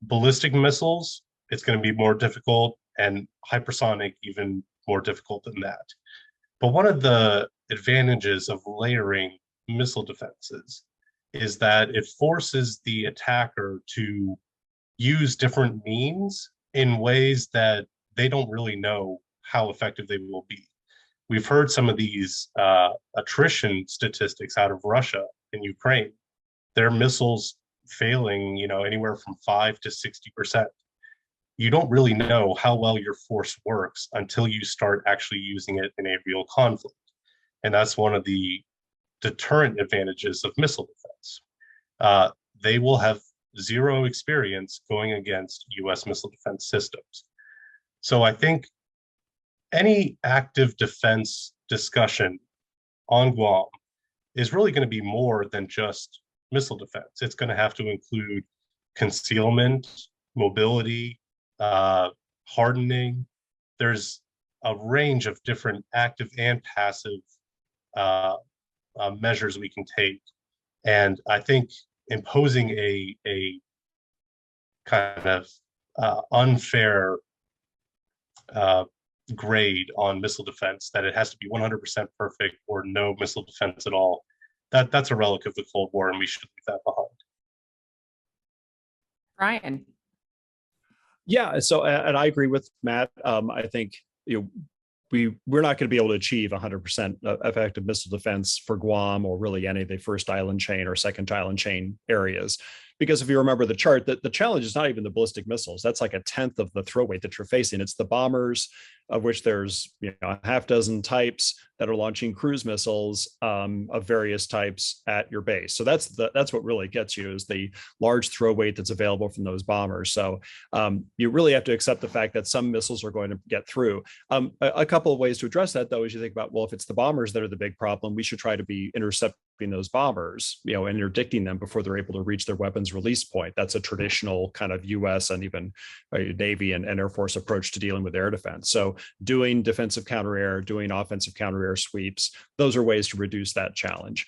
Ballistic missiles, it's going to be more difficult, and hypersonic even more difficult than that. But one of the advantages of layering missile defenses is that it forces the attacker to use different means in ways that they don't really know how effective they will be. We've heard some of these attrition statistics out of Russia and Ukraine. Their missiles failing, anywhere from 5 to 60%. You don't really know how well your force works until you start actually using it in a real conflict. And that's one of the deterrent advantages of missile defense. They will have zero experience going against US missile defense systems. So I think any active defense discussion on Guam is really going to be more than just missile defense. It's going to have to include concealment, mobility, hardening. There's a range of different active and passive measures we can take. And I think imposing a kind of unfair grade on missile defense, that it has to be 100% perfect or no missile defense at all, that's a relic of the Cold War, and we should leave that behind. Brian. Yeah, so and I agree with Matt. I think we're not going to be able to achieve 100% effective missile defense for Guam or really any of the first island chain or second island chain areas. Because if you remember the chart, the challenge is not even the ballistic missiles. That's like 1/10 of the throw weight that you're facing. It's the bombers, of which there's a half dozen types that are launching cruise missiles of various types at your base. So that's what really gets you, is the large throw weight that's available from those bombers. So you really have to accept the fact that some missiles are going to get through. A couple of ways to address that, though, is you think about, well, if it's the bombers that are the big problem, we should try to be intercepting those bombers, and interdicting them before they're able to reach their weapons release point. That's a traditional kind of U.S. and even Navy and Air Force approach to dealing with air defense. So doing defensive counter-air, doing offensive counter-air sweeps, those are ways to reduce that challenge.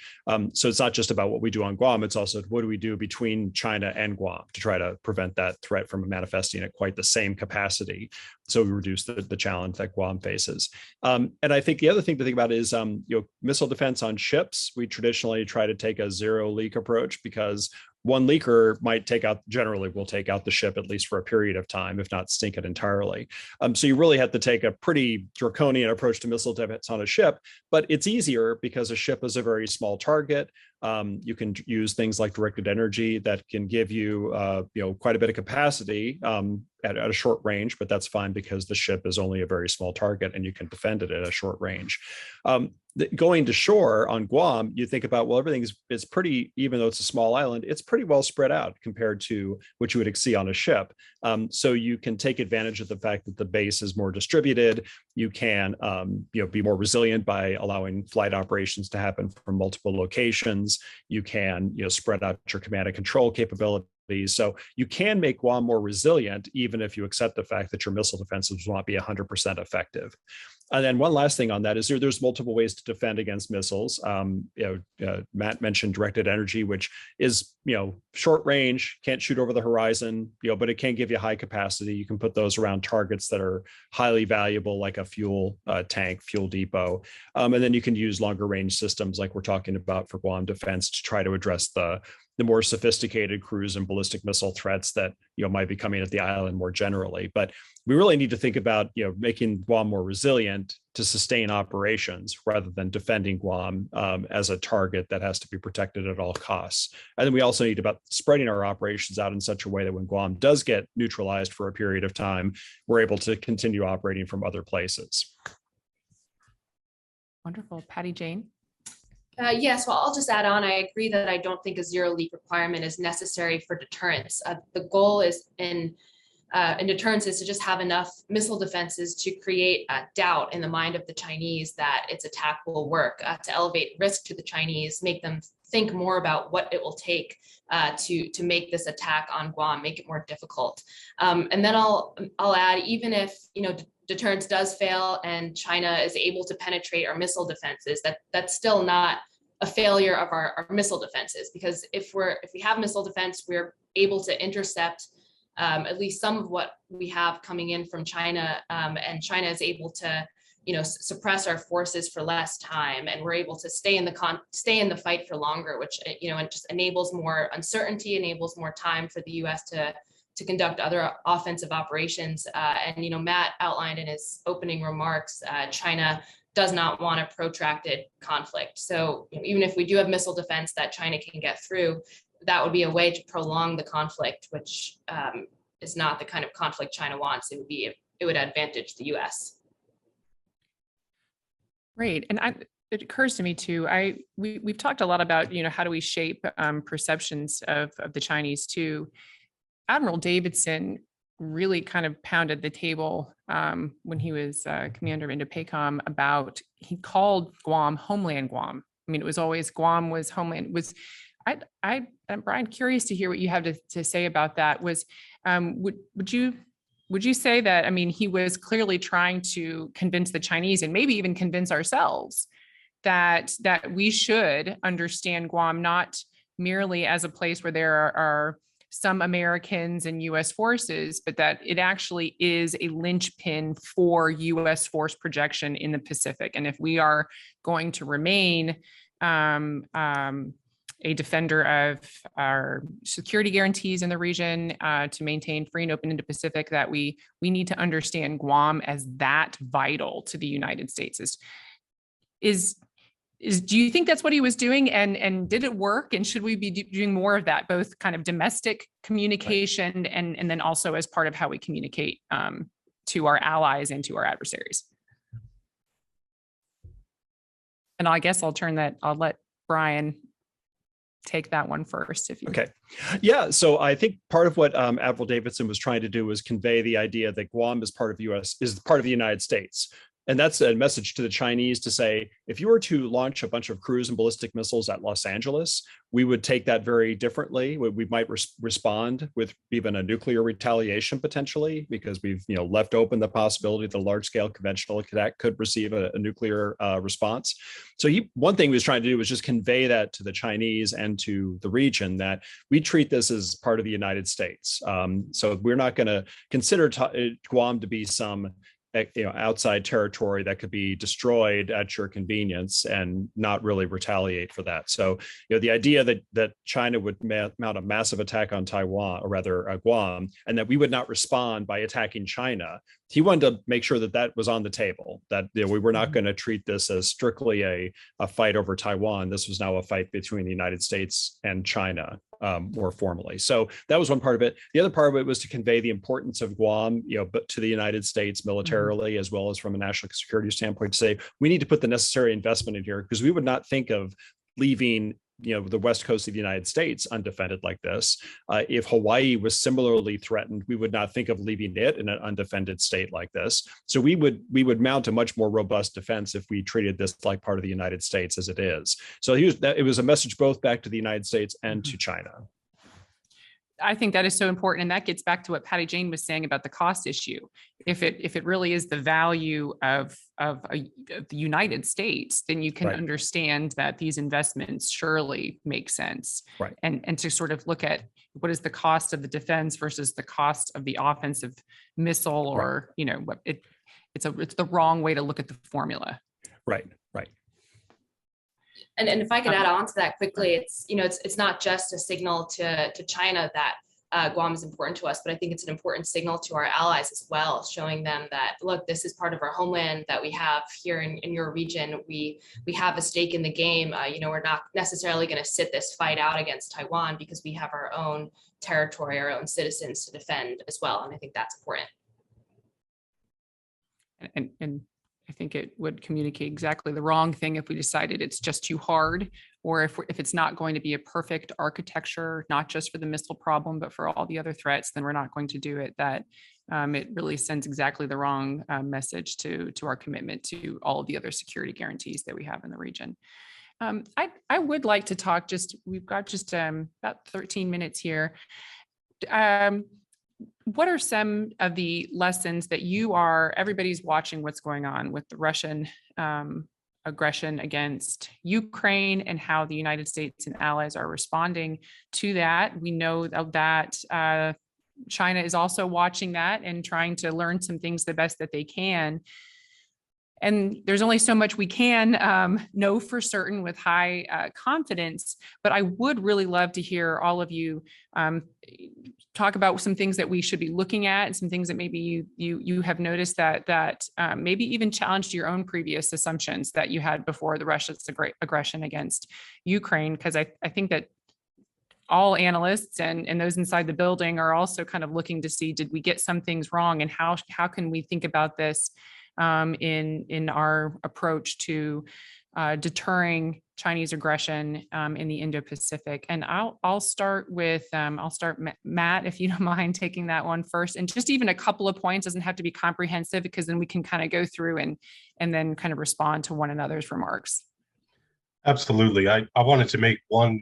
So it's not just about what we do on Guam, it's also what do we do between China and Guam to try to prevent that threat from manifesting at quite the same capacity. So we reduce the challenge that Guam faces. And I think the other thing to think about is missile defense on ships. We traditionally try to take a zero leak approach, because one leaker will take out the ship, at least for a period of time, if not sink it entirely. So you really have to take a pretty draconian approach to missile defense on a ship, but it's easier because a ship is a very small target. You can use things like directed energy that can give you, quite a bit of capacity at a short range, but that's fine because the ship is only a very small target and you can defend it at a short range. Going to shore on Guam, you think about, well, everything is pretty, even though it's a small island, it's pretty well spread out compared to what you would see on a ship. So you can take advantage of the fact that the base is more distributed. You can, be more resilient by allowing flight operations to happen from multiple locations. You can, spread out your command and control capabilities. So you can make Guam more resilient, even if you accept the fact that your missile defenses will not be 100% effective. And then one last thing on that is there's multiple ways to defend against missiles. Matt mentioned directed energy, which is, short range, can't shoot over the horizon, but it can give you high capacity. You can put those around targets that are highly valuable, like a fuel tank, fuel depot. And then you can use longer range systems like we're talking about for Guam defense to try to address the more sophisticated cruise and ballistic missile threats that might be coming at the island more generally. But we really need to think about making Guam more resilient to sustain operations rather than defending Guam as a target that has to be protected at all costs. And then we also need about spreading our operations out in such a way that when Guam does get neutralized for a period of time, we're able to continue operating from other places. Wonderful. Patty Jane. Yes, well, I'll just add on. I agree that I don't think a zero leak requirement is necessary for deterrence. The goal is in deterrence is to just have enough missile defenses to create doubt in the mind of the Chinese that its attack will work, to elevate risk to the Chinese, make them think more about what it will take to make this attack on Guam, make it more difficult. And then I'll add, even if deterrence does fail and China is able to penetrate our missile defenses, that's still not a failure of our missile defenses, because if we have missile defense, we're able to intercept at least some of what we have coming in from China, and China is able to suppress our forces for less time, and we're able to stay in the fight for longer, which it just enables more uncertainty, enables more time for the U.S. to to conduct other offensive operations. And, Matt outlined in his opening remarks, China does not want a protracted conflict. So even if we do have missile defense that China can get through, that would be a way to prolong the conflict, which is not the kind of conflict China wants. It would advantage the U.S. Great. And it occurs to me too, we've talked a lot about, how do we shape perceptions of the Chinese too. Admiral Davidson really kind of pounded the table when he was commander of Indo-Pacific he called Guam homeland Guam. I mean, it was always Guam was homeland. I'm Brian, curious to hear what you have to say about that. Would you say that, I mean, he was clearly trying to convince the Chinese and maybe even convince ourselves that we should understand Guam not merely as a place where there are some Americans and U.S. forces, but that it actually is a linchpin for U.S. force projection in the Pacific. And if we are going to remain a defender of our security guarantees in the region, to maintain free and open Indo-Pacific, that we need to understand Guam as that vital to the United States. Do you think that's what he was doing, and did it work? And should we be doing more of that, both kind of domestic communication and then also as part of how we communicate to our allies and to our adversaries? And I guess I'll let Brian take that one first. Okay. Yeah. So I think part of what Admiral Davidson was trying to do was convey the idea that Guam is part of the United States. And that's a message to the Chinese to say, if you were to launch a bunch of cruise and ballistic missiles at Los Angeles, we would take that very differently. We might respond with even a nuclear retaliation potentially, because we've left open the possibility that a large-scale conventional attack could receive a nuclear response. So one thing he was trying to do was just convey that to the Chinese and to the region, that we treat this as part of the United States. So we're not going to consider Guam to be some outside territory that could be destroyed at your convenience and not really retaliate for that. So, the idea that China would mount a massive attack on Taiwan, or rather Guam, and that we would not respond by attacking China, he wanted to make sure that was on the table, that we were not going to treat this as strictly a fight over Taiwan. This was now a fight between the United States and China, more formally. So that was one part of it. The other part of it was to convey the importance of Guam, but to the United States militarily, as well as from a national security standpoint, to say we need to put the necessary investment in here, because we would not think of leaving the west coast of the United States undefended like this. If Hawaii was similarly threatened, we would not think of leaving it in an undefended state like this. So we would mount a much more robust defense if we treated this like part of the United States as it is. So it was a message both back to the United States and to China. I think that is so important. And that gets back to what Patty Jane was saying about the cost issue. If it really is the value of the United States, then you can understand that these investments surely make sense. Right. And to sort of look at what is the cost of the defense versus the cost of the offensive missile, or, it's the wrong way to look at the formula. Right. And if I could add on to that quickly, it's not just a signal to China that Guam is important to us, but I think it's an important signal to our allies as well, showing them that, look, this is part of our homeland that we have here in your region. We have a stake in the game. We're not necessarily going to sit this fight out against Taiwan, because we have our own territory, our own citizens to defend as well. And I think that's important. And I think it would communicate exactly the wrong thing if we decided it's just too hard, or if it's not going to be a perfect architecture, not just for the missile problem, but for all the other threats, then we're not going to do it. That it really sends exactly the wrong message to our commitment to all of the other security guarantees that we have in the region. I would like to talk, we've got about 13 minutes here. What are some of the lessons that everybody's watching what's going on with the Russian aggression against Ukraine, and how the United States and allies are responding to that? We know that China is also watching that and trying to learn some things the best that they can. and there's only so much we can know for certain with high confidence, but I would really love to hear all of you talk about some things that we should be looking at, and some things that maybe you have noticed that maybe even challenged your own previous assumptions that you had before the Russia's aggression against Ukraine. Because I think that all analysts and those inside the building are also kind of looking to see, did we get some things wrong, and how can we think about this in our approach to deterring Chinese aggression in the Indo-Pacific. And I'll start with Matt, if you don't mind taking that one first, and just even a couple of points, doesn't have to be comprehensive, because then we can kind of go through and then kind of respond to one another's remarks. Absolutely. I wanted to make one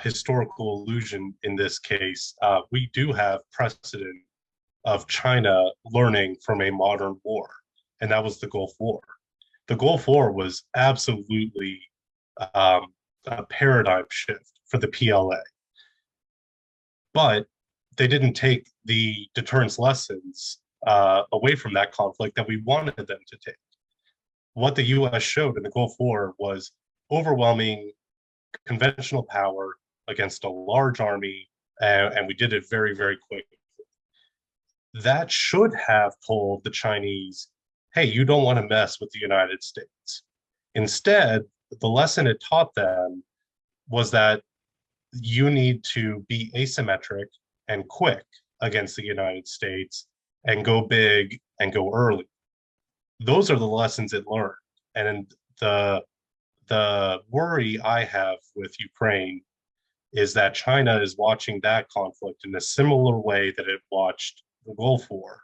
historical allusion in this case. We do have precedent of China learning from a modern war, and that was the Gulf War. The Gulf War was absolutely a paradigm shift for the PLA. But they didn't take the deterrence lessons away from that conflict that we wanted them to take. What the US showed in the Gulf War was overwhelming conventional power against a large army, and we did it very, very quickly. That should have told the Chinese, hey, you don't want to mess with the United States. Instead, the lesson it taught them was that you need to be asymmetric and quick against the United States, and go big and go early. Those are the lessons it learned. And the worry I have with Ukraine is that China is watching that conflict in a similar way that it watched the Gulf War,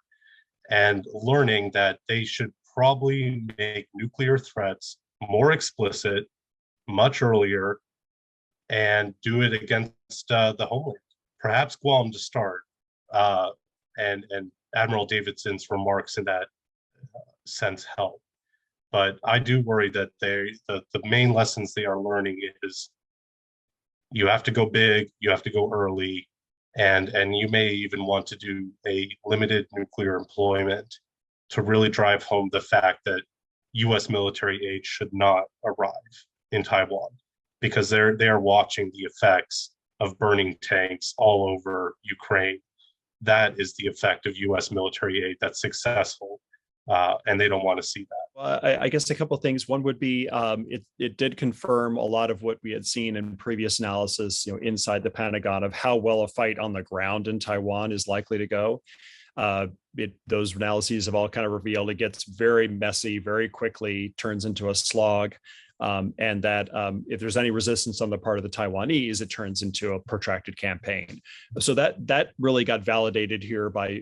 and learning that they should probably make nuclear threats more explicit, much earlier, and do it against the homeland. Perhaps Guam to start, and Admiral Davidson's remarks in that sense help. But I do worry that the main lessons they are learning is you have to go big, you have to go early, and you may even want to do a limited nuclear employment to really drive home the fact that US military aid should not arrive in Taiwan, because they are watching the effects of burning tanks all over Ukraine. That is the effect of US military aid that's successful, and they don't want to see that. I guess a couple of things. One would be it did confirm a lot of what we had seen in previous analysis, inside the Pentagon, of how well a fight on the ground in Taiwan is likely to go. Those analyses have all kind of revealed it gets very messy very quickly, turns into a slog, and that if there's any resistance on the part of the Taiwanese, it turns into a protracted campaign. So that really got validated here by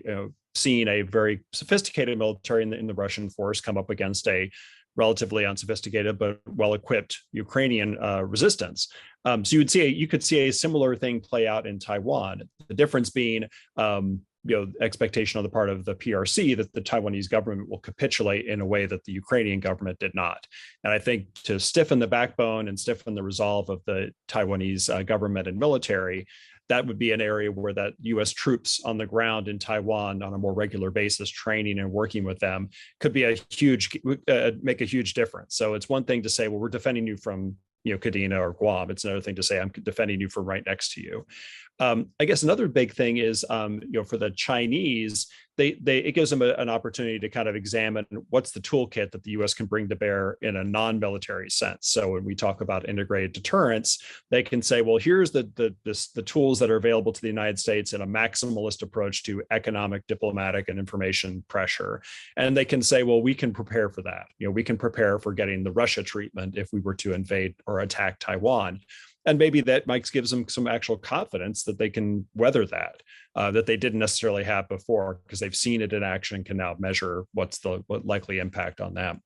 seeing a very sophisticated military in the Russian force come up against a relatively unsophisticated but well-equipped Ukrainian resistance. So you could see a similar thing play out in Taiwan. The difference being, expectation on the part of the PRC that the Taiwanese government will capitulate in a way that the Ukrainian government did not. And I think to stiffen the backbone and stiffen the resolve of the Taiwanese government and military, that would be an area where that US troops on the ground in Taiwan on a more regular basis, training and working with them, could be make a huge difference. So it's one thing to say, well, we're defending you from Kadena or Guam. It's another thing to say, I'm defending you from right next to you. I guess another big thing is, for the Chinese, it gives them an opportunity to kind of examine what's the toolkit that the U.S. can bring to bear in a non-military sense. So when we talk about integrated deterrence, they can say, well, here's the tools that are available to the United States in a maximalist approach to economic, diplomatic, and information pressure. And they can say, well, we can prepare for that. We can prepare for getting the Russia treatment if we were to invade or attack Taiwan. And maybe that gives them some actual confidence that they can weather that they didn't necessarily have before, because they've seen it in action and can now measure what likely impact on them.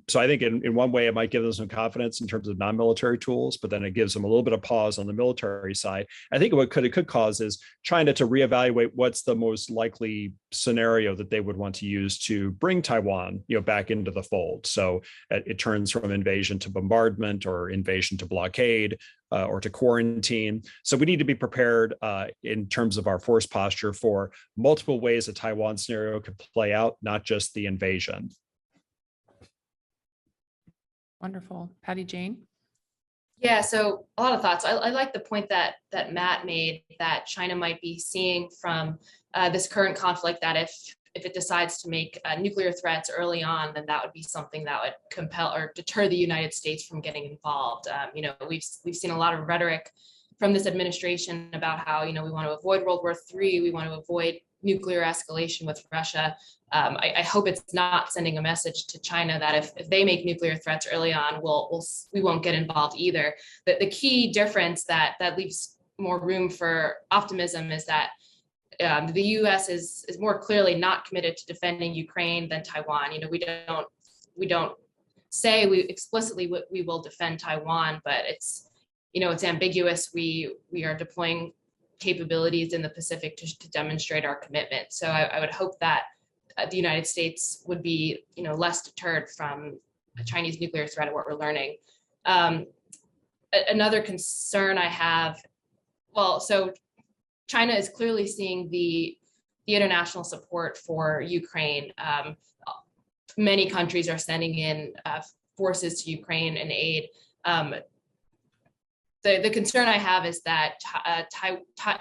So I think in one way, it might give them some confidence in terms of non-military tools, but then it gives them a little bit of pause on the military side. I think it could cause is China to reevaluate what's the most likely scenario that they would want to use to bring Taiwan, back into the fold. So it turns from invasion to bombardment, or invasion to blockade, or to quarantine. So we need to be prepared in terms of our force posture for multiple ways a Taiwan scenario could play out, not just the invasion. Wonderful. Patty Jane? Yeah, so a lot of thoughts. I like the point that Matt made, that China might be seeing from this current conflict, that if it decides to make nuclear threats early on, then that would be something that would compel or deter the United States from getting involved. We've seen a lot of rhetoric from this administration about how we want to avoid World War III, we want to avoid nuclear escalation with Russia. I hope it's not sending a message to China that if they make nuclear threats early on, we won't get involved either. The key difference that leaves more room for optimism is that the U.S. is more clearly not committed to defending Ukraine than Taiwan. We don't say we explicitly we will defend Taiwan, but it's ambiguous. We are deploying capabilities in the Pacific to demonstrate our commitment. So I would hope that the United States would be less deterred from a Chinese nuclear threat of what we're learning. Another concern I have, so China is clearly seeing the international support for Ukraine. Many countries are sending in forces to Ukraine and aid. The concern I have is that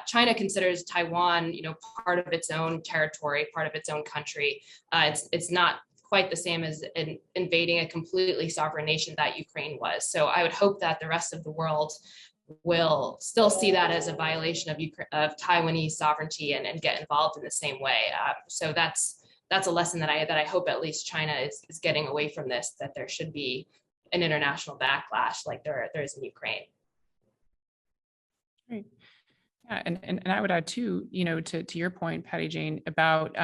China considers Taiwan, part of its own territory, part of its own country. It's not quite the same as invading a completely sovereign nation that Ukraine was. So I would hope that the rest of the world will still see that as a violation of Taiwanese sovereignty and get involved in the same way. So that's a lesson that I hope at least China is getting away from this, that there should be an international backlash like there is in Ukraine. Right. Yeah, and I would add too, to your point, Patty Jane, about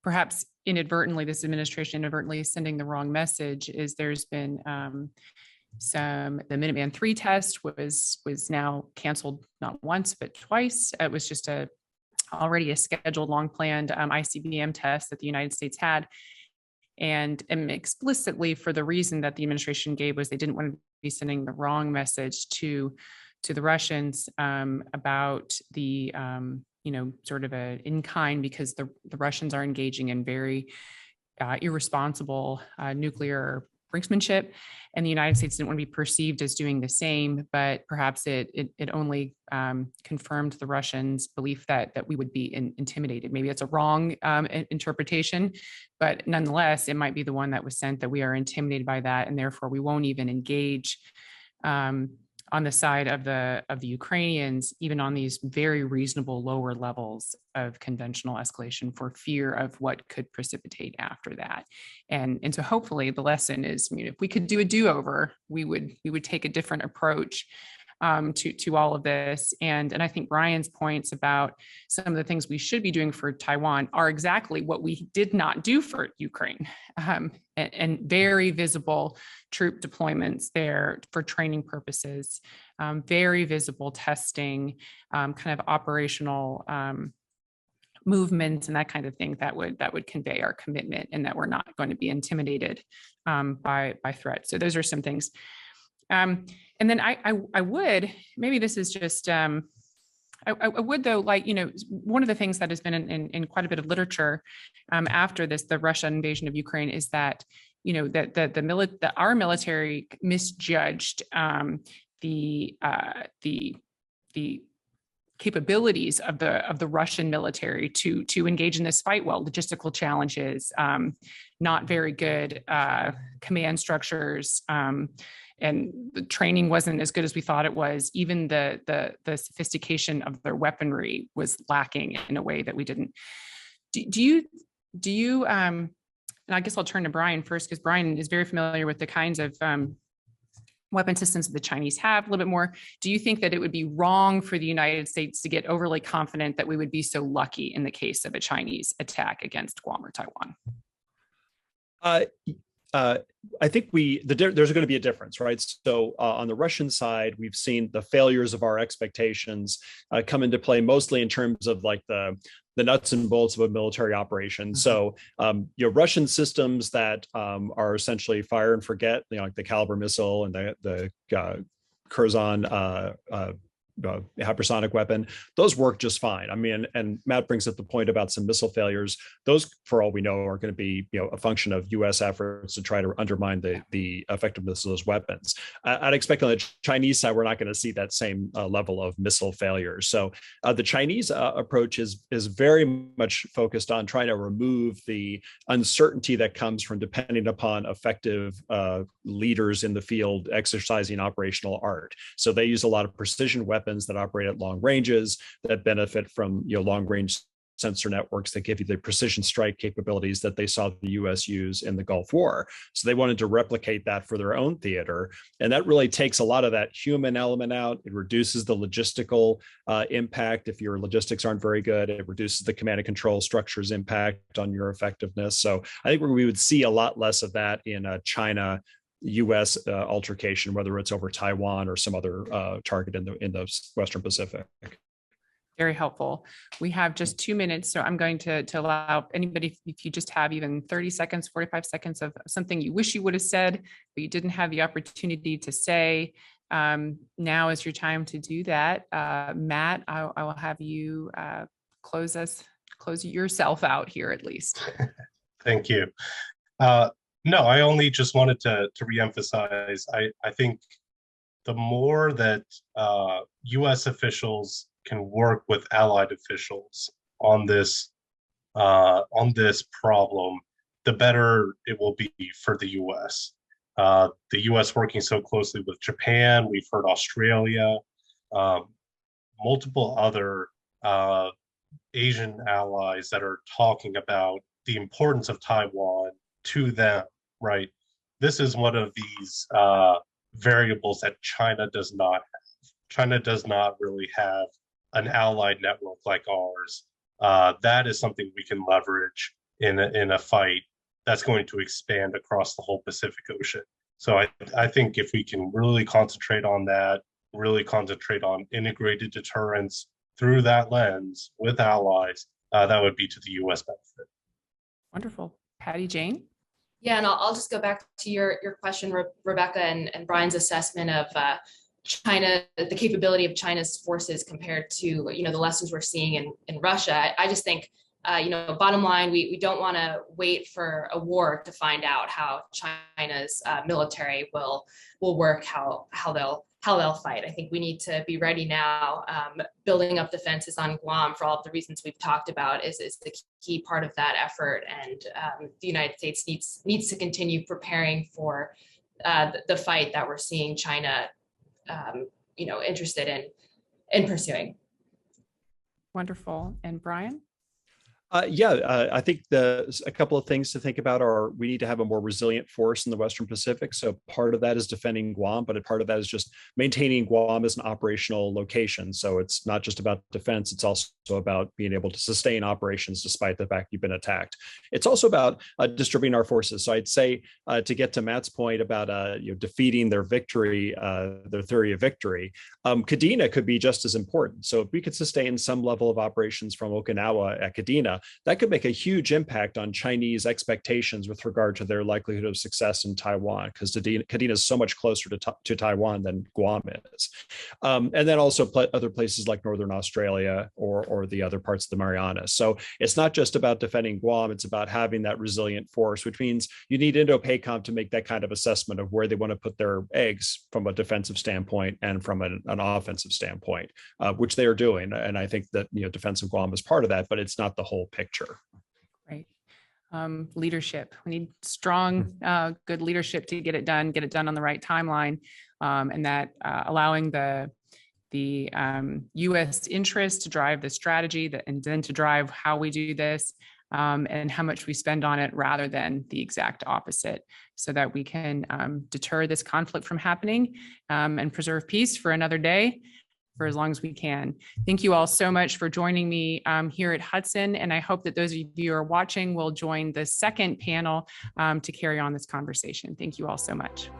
perhaps this administration inadvertently sending the wrong message. Is there's been the Minuteman III test was now canceled not once but twice. It was just already a scheduled, long planned ICBM test that the United States had, and explicitly for the reason that the administration gave was they didn't want to be sending the wrong message to the Russians about the sort of a in kind, because the Russians are engaging in very irresponsible nuclear brinksmanship, and the United States didn't want to be perceived as doing the same. But perhaps it only confirmed the Russians' belief that we would be intimidated. Maybe it's a wrong interpretation, but nonetheless, it might be the one that was sent, that we are intimidated by that, and therefore we won't even engage on the side of the Ukrainians, even on these very reasonable lower levels of conventional escalation, for fear of what could precipitate after that. And so hopefully the lesson is, if we could do a do-over, we would take a different approach to all of this. And I think Brian's points about some of the things we should be doing for Taiwan are exactly what we did not do for Ukraine, and very visible troop deployments there for training purposes, very visible testing, kind of operational movements and that kind of thing that would convey our commitment, and that we're not going to be intimidated by threats. So those are some things. And then I would, maybe this is just, I would though, one of the things that has been in quite a bit of literature after the Russia invasion of Ukraine is that, that our military misjudged the capabilities of the Russian military to engage in this fight well. Logistical challenges, not very good command structures, and the training wasn't as good as we thought it was. Even the sophistication of their weaponry was lacking in a way that we didn't. Do you and I guess I'll turn to Brian first, because Brian is very familiar with the kinds of weapon systems that the Chinese have a little bit more. Do you think that it would be wrong for the United States to get overly confident that we would be so lucky in the case of a Chinese attack against Guam or Taiwan? I think there's going to be a difference, right? So on the Russian side, we've seen the failures of our expectations come into play, mostly in terms of like the nuts and bolts of a military operation. So Russian systems that are essentially fire and forget, like the Caliber missile and the Curzon hypersonic weapon, those work just fine. I mean, and Matt brings up the point about some missile failures. Those, for all we know, are going to be a function of U.S. efforts to try to undermine the effectiveness of those weapons. I'd expect on the Chinese side, we're not going to see that same level of missile failures. So the Chinese approach is very much focused on trying to remove the uncertainty that comes from depending upon effective leaders in the field exercising operational art. So they use a lot of precision weapons that operate at long ranges, that benefit from long range sensor networks that give you the precision strike capabilities that they saw the US use in the Gulf War. So they wanted to replicate that for their own theater. And that really takes a lot of that human element out. It reduces the logistical impact. If your logistics aren't very good, it reduces the command and control structure's impact on your effectiveness. So I think we would see a lot less of that in a China US altercation, whether it's over Taiwan or some other target in the Western Pacific. Very helpful. We have just 2 minutes, so I'm going to allow anybody, if you just have even 30 seconds, 45 seconds of something you wish you would have said, but you didn't have the opportunity to say. Now is your time to do that. Matt, I will have you close yourself out here at least. Thank you. No, I only just wanted to reemphasize, I think the more that U.S. officials can work with allied officials on this problem, the better it will be for the U.S. The U.S. working so closely with Japan, we've heard Australia, multiple other Asian allies that are talking about the importance of Taiwan to them, right? This is one of these variables that China does not have. China does not really have an allied network like ours. That is something we can leverage in a fight that's going to expand across the whole Pacific Ocean. So I think if we can really concentrate on that, really concentrate on integrated deterrence through that lens with allies, that would be to the U.S. benefit. Wonderful. Patty Jane? Yeah, and I'll just go back to your question, Rebecca, and Brian's assessment of China, the capability of China's forces compared to the lessons we're seeing in Russia. I just think bottom line, we don't want to wait for a war to find out how China's military will work, how they'll fight. I think we need to be ready now. Building up defenses on Guam for all of the reasons we've talked about is the key part of that effort, and the United States needs to continue preparing for the fight that we're seeing China interested in pursuing. Wonderful. And Brian? I think a couple of things to think about are we need to have a more resilient force in the Western Pacific. So part of that is defending Guam, but a part of that is just maintaining Guam as an operational location. So it's not just about defense, it's also about being able to sustain operations despite the fact you've been attacked. It's also about distributing our forces. So I'd say to get to Matt's point about defeating their victory, their theory of victory, Kadena could be just as important. So if we could sustain some level of operations from Okinawa at Kadena, that could make a huge impact on Chinese expectations with regard to their likelihood of success in Taiwan, because Kadena is so much closer to Taiwan than Guam is. And then also other places like Northern Australia or the other parts of the Marianas. So it's not just about defending Guam, it's about having that resilient force, which means you need Indo-PACOM to make that kind of assessment of where they want to put their eggs from a defensive standpoint and from an offensive standpoint, which they are doing. And I think that defense of Guam is part of that, but it's not the whole picture. Right. Leadership. We need strong, good leadership to get it done on the right timeline, and that allowing the U.S. interest to drive the strategy and then to drive how we do this and how much we spend on it rather than the exact opposite, so that we can deter this conflict from happening and preserve peace for another day, for as long as we can. Thank you all so much for joining me here at Hudson. And I hope that those of you who are watching will join the second panel to carry on this conversation. Thank you all so much.